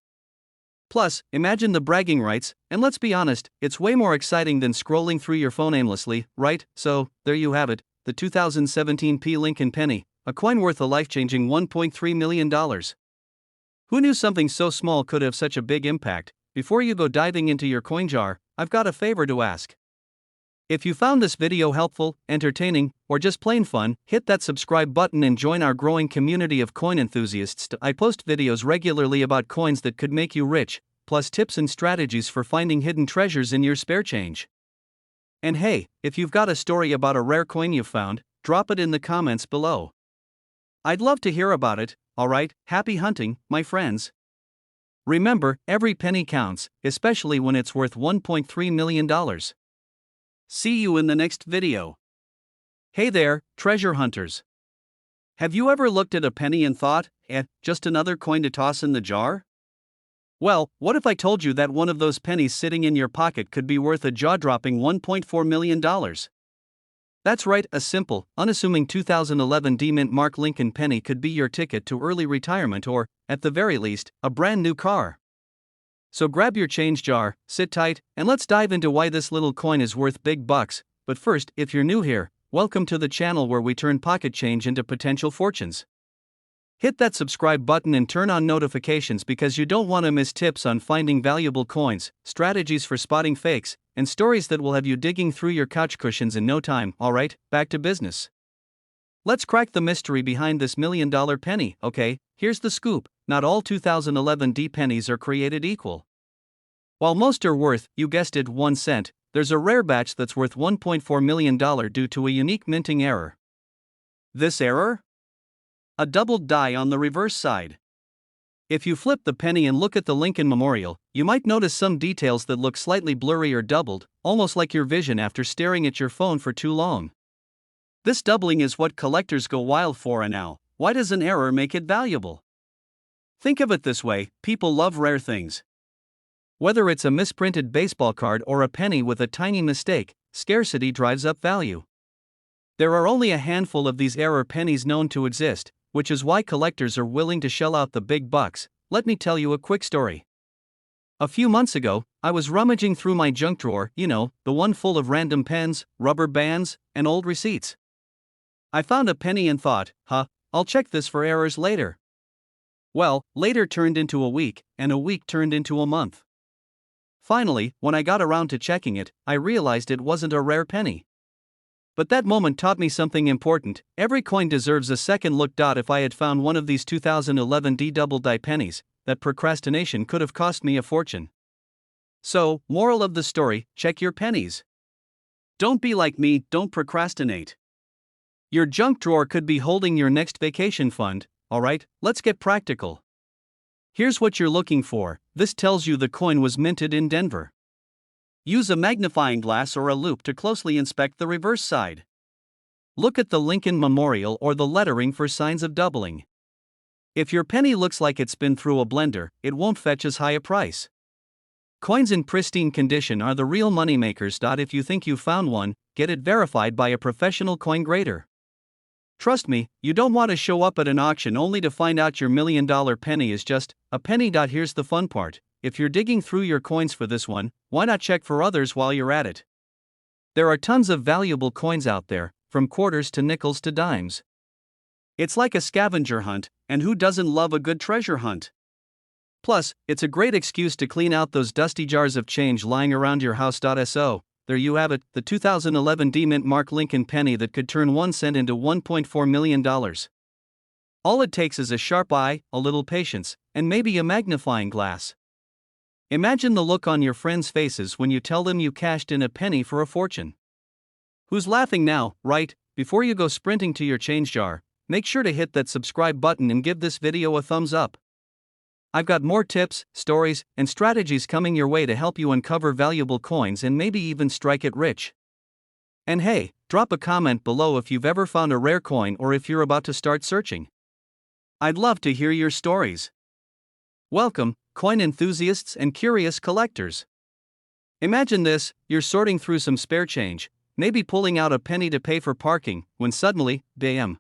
Plus, imagine the bragging rights, and let's be honest, it's way more exciting than scrolling through your phone aimlessly, right? So, there you have it, the 2017 P. Lincoln penny, a coin worth a life-changing $1.3 million. Who knew something so small could have such a big impact? Before you go diving into your coin jar, I've got a favor to ask. If you found this video helpful, entertaining, or just plain fun, hit that subscribe button and join our growing community of coin enthusiasts. I post videos regularly about coins that could make you rich, plus tips and strategies for finding hidden treasures in your spare change. And hey, if you've got a story about a rare coin you found, drop it in the comments below. I'd love to hear about it. Alright, happy hunting, my friends. Remember, every penny counts, especially when it's worth $1.3 million. See you in the next video. Hey there, treasure hunters. Have you ever looked at a penny and thought, just another coin to toss in the jar? Well, what if I told you that one of those pennies sitting in your pocket could be worth a jaw-dropping $1.4 million? That's right, a simple, unassuming 2011 D Mint Mark Lincoln penny could be your ticket to early retirement or, at the very least, a brand new car. So grab your change jar, sit tight, and let's dive into why this little coin is worth big bucks. But first, if you're new here, welcome to the channel where we turn pocket change into potential fortunes. Hit that subscribe button and turn on notifications because you don't want to miss tips on finding valuable coins, strategies for spotting fakes, and stories that will have you digging through your couch cushions in no time. Alright, back to business. Let's crack the mystery behind this $1 million penny. Okay, here's the scoop: not all 2011 D pennies are created equal. While most are worth, you guessed it, 1 cent, there's a rare batch that's worth $1.4 million due to a unique minting error. This error? A doubled die on the reverse side. If you flip the penny and look at the Lincoln Memorial, you might notice some details that look slightly blurry or doubled, almost like your vision after staring at your phone for too long. This doubling is what collectors go wild for. And now, why does an error make it valuable? Think of it this way: people love rare things. Whether it's a misprinted baseball card or a penny with a tiny mistake, scarcity drives up value. There are only a handful of these error pennies known to exist, which is why collectors are willing to shell out the big bucks. Let me tell you a quick story. A few months ago, I was rummaging through my junk drawer, the one full of random pens, rubber bands, and old receipts. I found a penny and thought, I'll check this for errors later. Well, later turned into a week, and a week turned into a month. Finally, when I got around to checking it, I realized it wasn't a rare penny. But that moment taught me something important: every coin deserves a second look. If I had found one of these 2011 D double die pennies, that procrastination could have cost me a fortune. So, moral of the story: check your pennies. Don't be like me, don't procrastinate. Your junk drawer could be holding your next vacation fund. Alright, let's get practical. Here's what you're looking for: this tells you the coin was minted in Denver. Use a magnifying glass or a loupe to closely inspect the reverse side. Look at the Lincoln Memorial or the lettering for signs of doubling. If your penny looks like it's been through a blender, it won't fetch as high a price. Coins in pristine condition are the real moneymakers. If you think you found one, get it verified by a professional coin grader. Trust me, you don't want to show up at an auction only to find out your $1 million penny is just a penny. Here's the fun part: if you're digging through your coins for this one, why not check for others while you're at it? There are tons of valuable coins out there, from quarters to nickels to dimes. It's like a scavenger hunt, and who doesn't love a good treasure hunt? Plus, it's a great excuse to clean out those dusty jars of change lying around your house. So, there you have it, the 2011 D-Mint Mark Lincoln penny that could turn 1 cent into $1.4 million. All it takes is a sharp eye, a little patience, and maybe a magnifying glass. Imagine the look on your friends' faces when you tell them you cashed in a penny for a fortune. Who's laughing now, right? Before you go sprinting to your change jar, make sure to hit that subscribe button and give this video a thumbs up. I've got more tips, stories, and strategies coming your way to help you uncover valuable coins and maybe even strike it rich. And hey, drop a comment below if you've ever found a rare coin or if you're about to start searching. I'd love to hear your stories. Welcome, coin enthusiasts and curious collectors. Imagine this, you're sorting through some spare change, maybe pulling out a penny to pay for parking, when suddenly, bam!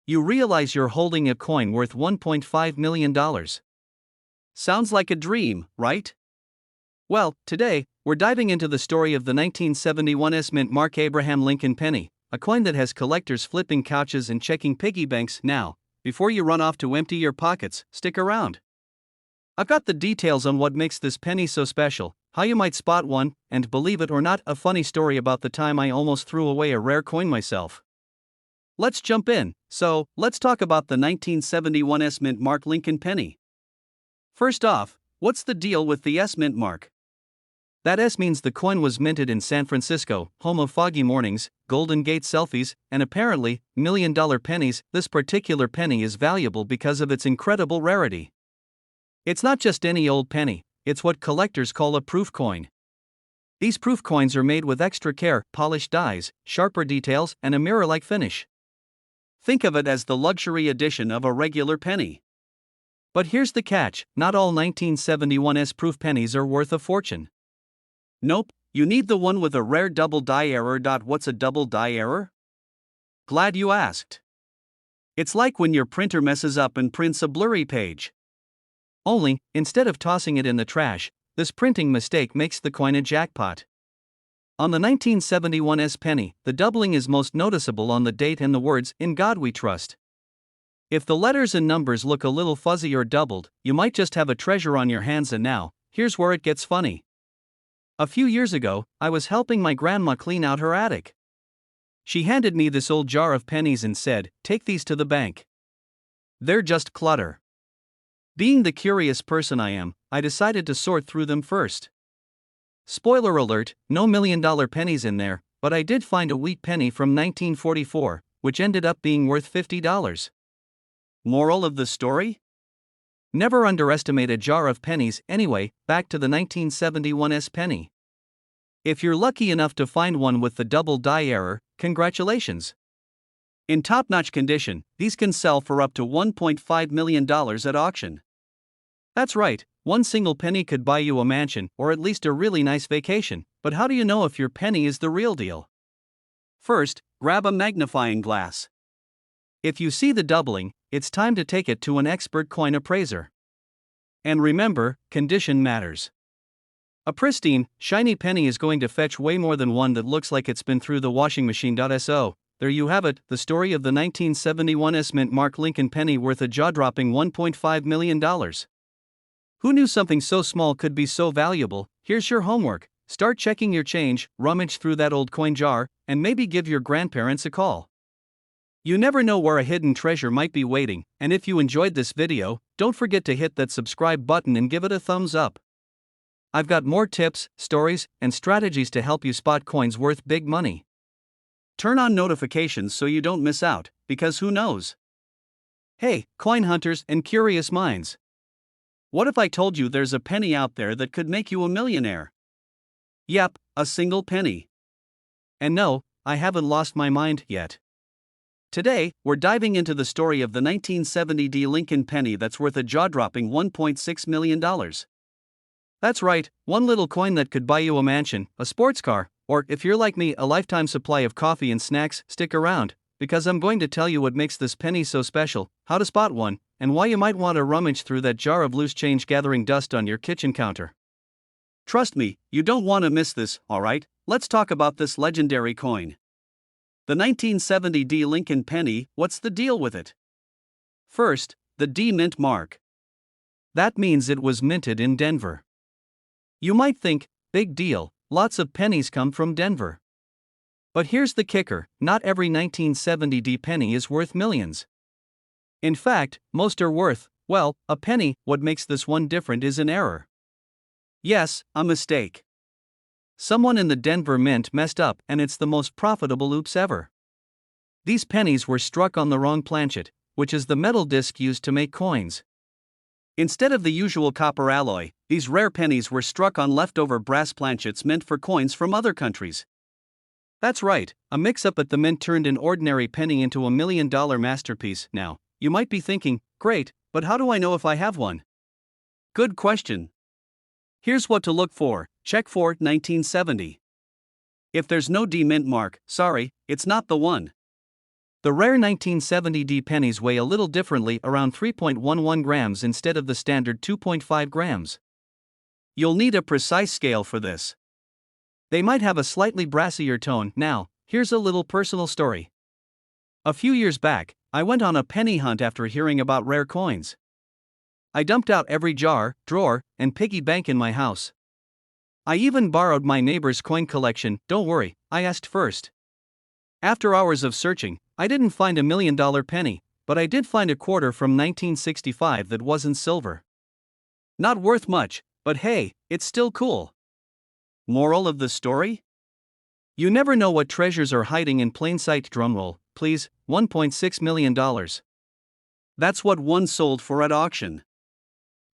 You realize you're holding a coin worth $1.5 million. Sounds like a dream, right? Well, today, we're diving into the story of the 1971 Mint Mark Abraham Lincoln penny, a coin that has collectors flipping couches and checking piggy banks. Now, before you run off to empty your pockets, stick around. I've got the details on what makes this penny so special, how you might spot one, and believe it or not, a funny story about the time I almost threw away a rare coin myself. Let's jump in. So, let's talk about the 1971 Mint Mark Lincoln penny. First off, what's the deal with the Mint Mark? That S means the coin was minted in San Francisco, home of foggy mornings, Golden Gate selfies, and apparently, million-dollar pennies. This particular penny is valuable because of its incredible rarity. It's not just any old penny, it's what collectors call a proof coin. These proof coins are made with extra care, polished dies, sharper details, and a mirror-like finish. Think of it as the luxury edition of a regular penny. But here's the catch, not all 1971's proof pennies are worth a fortune. Nope, you need the one with a rare double die error. What's a double die error? Glad you asked. It's like when your printer messes up and prints a blurry page. Only, instead of tossing it in the trash, this printing mistake makes the coin a jackpot. On the 1971's penny, the doubling is most noticeable on the date and the words, "In God We Trust." If the letters and numbers look a little fuzzy or doubled, you might just have a treasure on your hands. And now, here's where it gets funny. A few years ago, I was helping my grandma clean out her attic. She handed me this old jar of pennies and said, "Take these to the bank. They're just clutter." Being the curious person I am, I decided to sort through them first. Spoiler alert, no million-dollar pennies in there, but I did find a wheat penny from 1944, which ended up being worth $50. Moral of the story? Never underestimate a jar of pennies. Anyway, back to the 1971's penny. If you're lucky enough to find one with the double die error, congratulations. In top-notch condition, these can sell for up to $1.5 million at auction. That's right, one single penny could buy you a mansion or at least a really nice vacation. But how do you know if your penny is the real deal? First, grab a magnifying glass. If you see the doubling, it's time to take it to an expert coin appraiser. And remember, condition matters. A pristine, shiny penny is going to fetch way more than one that looks like it's been through the washing machine. So, there you have it, the story of the 1971's Mint Mark Lincoln penny worth a jaw-dropping $1.5 million. Who knew something so small could be so valuable? Here's your homework. Start checking your change, rummage through that old coin jar, and maybe give your grandparents a call. You never know where a hidden treasure might be waiting, and if you enjoyed this video, don't forget to hit that subscribe button and give it a thumbs up. I've got more tips, stories, and strategies to help you spot coins worth big money. Turn on notifications so you don't miss out, because who knows? Hey, coin hunters and curious minds. What if I told you there's a penny out there that could make you a millionaire? Yep, a single penny. And no, I haven't lost my mind yet. Today, we're diving into the story of the 1970 Lincoln penny that's worth a jaw-dropping $1.6 million. That's right, one little coin that could buy you a mansion, a sports car, or, if you're like me, a lifetime supply of coffee and snacks. Stick around, because I'm going to tell you what makes this penny so special, how to spot one, and why you might want to rummage through that jar of loose change gathering dust on your kitchen counter. Trust me, you don't want to miss this, alright? Let's talk about this legendary coin. The 1970 Lincoln penny, what's the deal with it? First, the D-Mint mark. That means it was minted in Denver. You might think, big deal, lots of pennies come from Denver. But here's the kicker, not every 1970 penny is worth millions. In fact, most are worth, well, a penny. What makes this one different is an error. Yes, a mistake. Someone in the Denver Mint messed up, and it's the most profitable oops ever. These pennies were struck on the wrong planchet, which is the metal disc used to make coins. Instead of the usual copper alloy, these rare pennies were struck on leftover brass planchets meant for coins from other countries. That's right, a mix-up at the mint turned an ordinary penny into a $1 million masterpiece. Now, you might be thinking, great, but how do I know if I have one? Good question. Here's what to look for. Check for 1970. If there's no D mint mark, sorry, it's not the one. The rare 1970 D pennies weigh a little differently, around 3.11 grams instead of the standard 2.5 grams. You'll need a precise scale for this. They might have a slightly brassier tone. Now, here's a little personal story. A few years back, I went on a penny hunt after hearing about rare coins. I dumped out every jar, drawer, and piggy bank in my house. I even borrowed my neighbor's coin collection. Don't worry, I asked first. After hours of searching, I didn't find a $1 million penny, but I did find a quarter from 1965 that wasn't silver. Not worth much, but hey, it's still cool. Moral of the story? You never know what treasures are hiding in plain sight. Drumroll, please. $1.6 million. That's what one sold for at auction.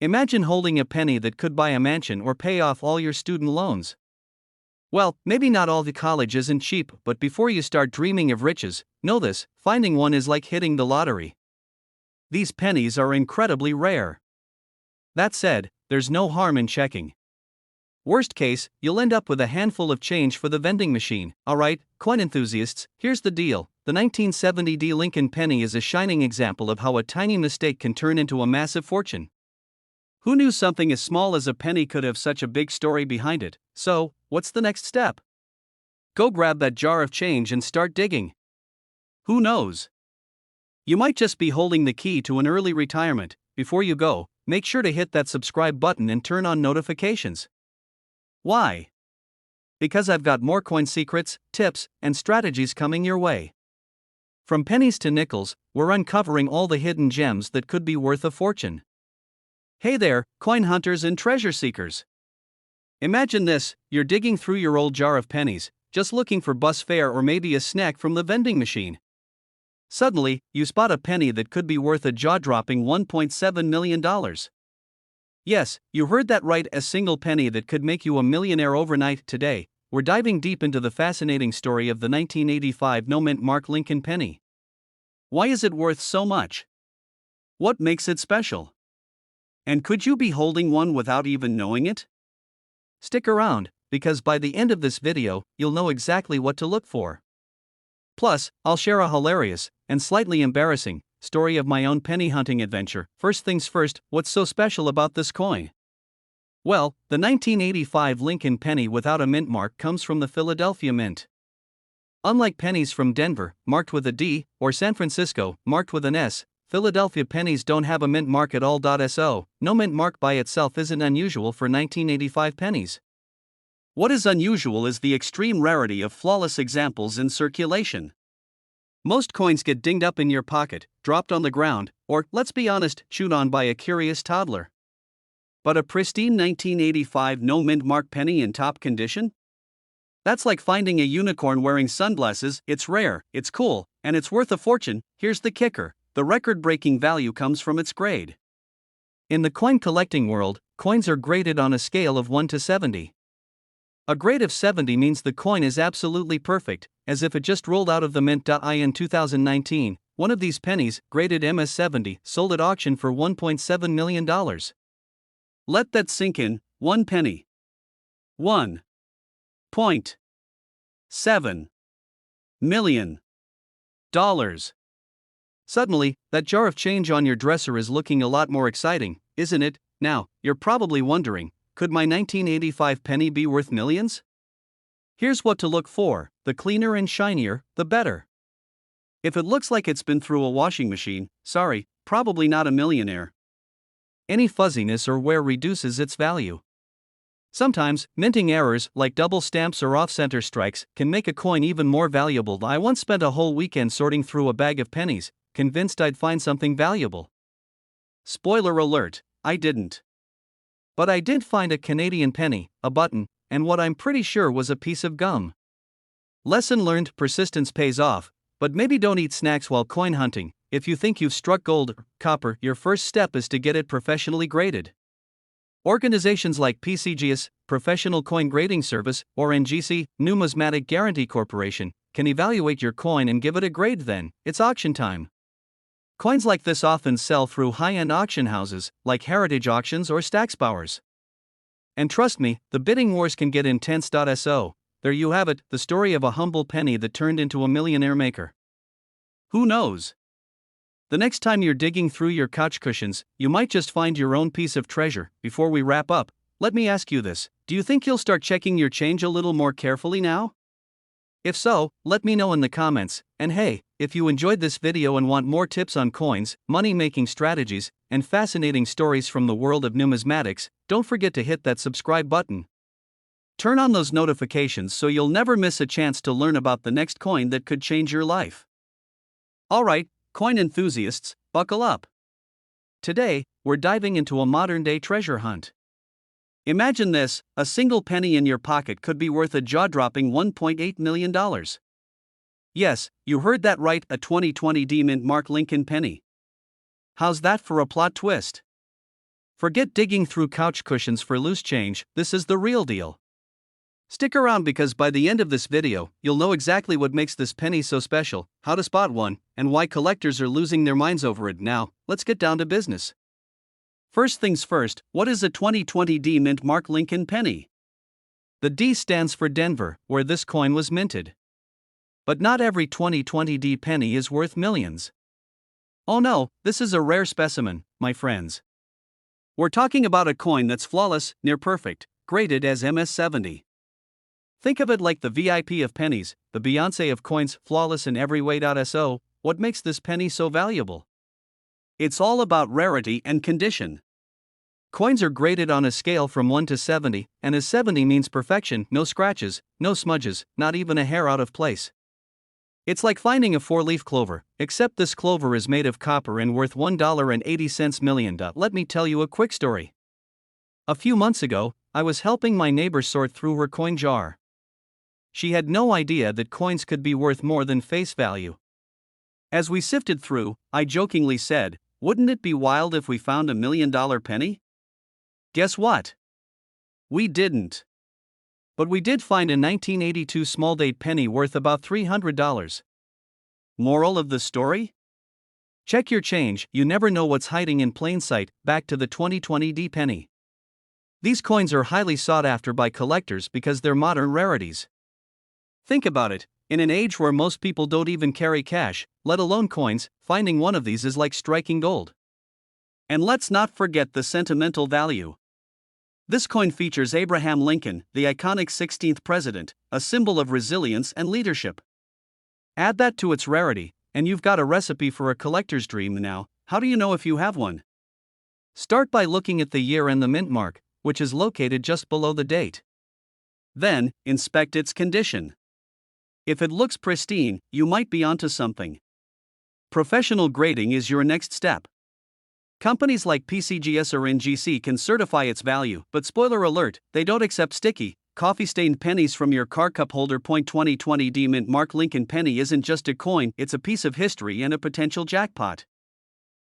Imagine holding a penny that could buy a mansion or pay off all your student loans. Well, maybe not all the college isn't cheap, but before you start dreaming of riches, know this: finding one is like hitting the lottery. These pennies are incredibly rare. That said, there's no harm in checking. Worst case, you'll end up with a handful of change for the vending machine. Alright, coin enthusiasts, here's the deal. The 1970 D Lincoln penny is a shining example of how a tiny mistake can turn into a massive fortune. Who knew something as small as a penny could have such a big story behind it? So, what's the next step? Go grab that jar of change and start digging. Who knows? You might just be holding the key to an early retirement. Before you go, make sure to hit that subscribe button and turn on notifications. Why? Because I've got more coin secrets, tips, and strategies coming your way. From pennies to nickels, we're uncovering all the hidden gems that could be worth a fortune. Hey there, coin hunters and treasure seekers. Imagine this: you're digging through your old jar of pennies, just looking for bus fare or maybe a snack from the vending machine. Suddenly, you spot a penny that could be worth a jaw-dropping $1.7 million. Yes, you heard that right, a single penny that could make you a millionaire overnight. Today, we're diving deep into the fascinating story of the 1985 no mint mark Lincoln penny. Why is it worth so much? What makes it special? And could you be holding one without even knowing it? Stick around, because by the end of this video, you'll know exactly what to look for. Plus, I'll share a hilarious, and slightly embarrassing, story of my own penny hunting adventure. First things first, what's so special about this coin? Well, the 1985 Lincoln penny without a mint mark comes from the Philadelphia Mint. Unlike pennies from Denver, marked with a D, or San Francisco, marked with an S, Philadelphia pennies don't have a mint mark at all. So, no mint mark by itself isn't unusual for 1985 pennies. What is unusual is the extreme rarity of flawless examples in circulation. Most coins get dinged up in your pocket, dropped on the ground, or, let's be honest, chewed on by a curious toddler. But a pristine 1985 no mint mark penny in top condition? That's like finding a unicorn wearing sunglasses. It's rare, it's cool, and it's worth a fortune. Here's the kicker: the record-breaking value comes from its grade. In the coin collecting world, coins are graded on a scale of 1 to 70. A grade of 70 means the coin is absolutely perfect, as if it just rolled out of the mint. In 2019, one of these pennies, graded MS70, sold at auction for $1.7 million. Let that sink in. One penny. $1.7 million. Suddenly, that jar of change on your dresser is looking a lot more exciting, isn't it? Now, you're probably wondering, could my 1985 penny be worth millions? Here's what to look for: the cleaner and shinier, the better. If it looks like it's been through a washing machine, sorry, probably not a millionaire. Any fuzziness or wear reduces its value. Sometimes, minting errors like double stamps or off-center strikes can make a coin even more valuable. I once spent a whole weekend sorting through a bag of pennies, convinced I'd find something valuable. Spoiler alert, I didn't. But I did find a Canadian penny, a button, and what I'm pretty sure was a piece of gum. Lesson learned: persistence pays off, but maybe don't eat snacks while coin hunting. If you think you've struck gold or copper, your first step is to get it professionally graded. Organizations like pcgs, Professional Coin Grading Service, or NGC, Numismatic Guarantee Corporation, can evaluate your coin and give it a grade. Then it's auction time. Coins like this often sell through high-end auction houses, like heritage auctions or Stacksbowers. And trust me, the bidding wars can get intense. So, there you have it, the story of a humble penny that turned into a millionaire maker. Who knows? The next time you're digging through your couch cushions, you might just find your own piece of treasure. Before we wrap up, let me ask you this: do you think you'll start checking your change a little more carefully now? If so, let me know in the comments. And hey, if you enjoyed this video and want more tips on coins, money-making strategies, and fascinating stories from the world of numismatics, don't forget to hit that subscribe button. Turn on those notifications so you'll never miss a chance to learn about the next coin that could change your life. Alright, coin enthusiasts, buckle up. Today, we're diving into a modern-day treasure hunt. Imagine this: a single penny in your pocket could be worth a jaw-dropping $1.8 million. Yes, you heard that right, a 2020 mint Mark Lincoln penny. How's that for a plot twist? Forget digging through couch cushions for loose change, this is the real deal. Stick around because by the end of this video, you'll know exactly what makes this penny so special, how to spot one, and why collectors are losing their minds over it. Now, let's get down to business. First things first, what is a 2020 mint Mark Lincoln penny? The D stands for Denver, where this coin was minted. But not every 2020 penny is worth millions. Oh no, this is a rare specimen, my friends. We're talking about a coin that's flawless, near perfect, graded as MS-70. Think of it like the VIP of pennies, the Beyoncé of coins, flawless in every way. So, what makes this penny so valuable? It's all about rarity and condition. Coins are graded on a scale from 1 to 70, and a 70 means perfection: no scratches, no smudges, not even a hair out of place. It's like finding a 4-leaf clover, except this clover is made of copper and worth $1.80 million. Let me tell you a quick story. A few months ago, I was helping my neighbor sort through her coin jar. She had no idea that coins could be worth more than face value. As we sifted through, I jokingly said, "Wouldn't it be wild if we found $1 million penny?" Guess what? We didn't. But we did find a 1982 small date penny worth about $300. Moral of the story? Check your change, you never know what's hiding in plain sight. Back to the 2020 penny. These coins are highly sought after by collectors because they're modern rarities. Think about it, in an age where most people don't even carry cash, let alone coins, finding one of these is like striking gold. And let's not forget the sentimental value. This coin features Abraham Lincoln, the iconic 16th president, a symbol of resilience and leadership. Add that to its rarity, and you've got a recipe for a collector's dream. Now, how do you know if you have one? Start by looking at the year and the mint mark, which is located just below the date. Then, inspect its condition. If it looks pristine, you might be onto something. Professional grading is your next step. Companies like pcgs or NGC can certify its value, but spoiler alert, they don't accept sticky, coffee-stained pennies from your car cup holder. 2020 mint Mark Lincoln penny isn't just a coin, it's a piece of history and a potential jackpot.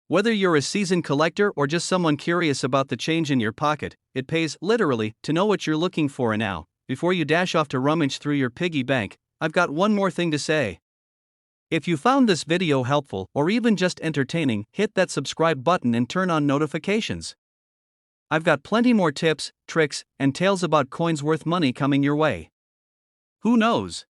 Whether you're a seasoned collector or just someone curious about the change in your pocket, it pays, literally, to know what you're looking for. Now, before you dash off to rummage through your piggy bank, I've got one more thing to say. If you found this video helpful or even just entertaining, hit that subscribe button and turn on notifications. I've got plenty more tips, tricks, and tales about coins worth money coming your way. Who knows?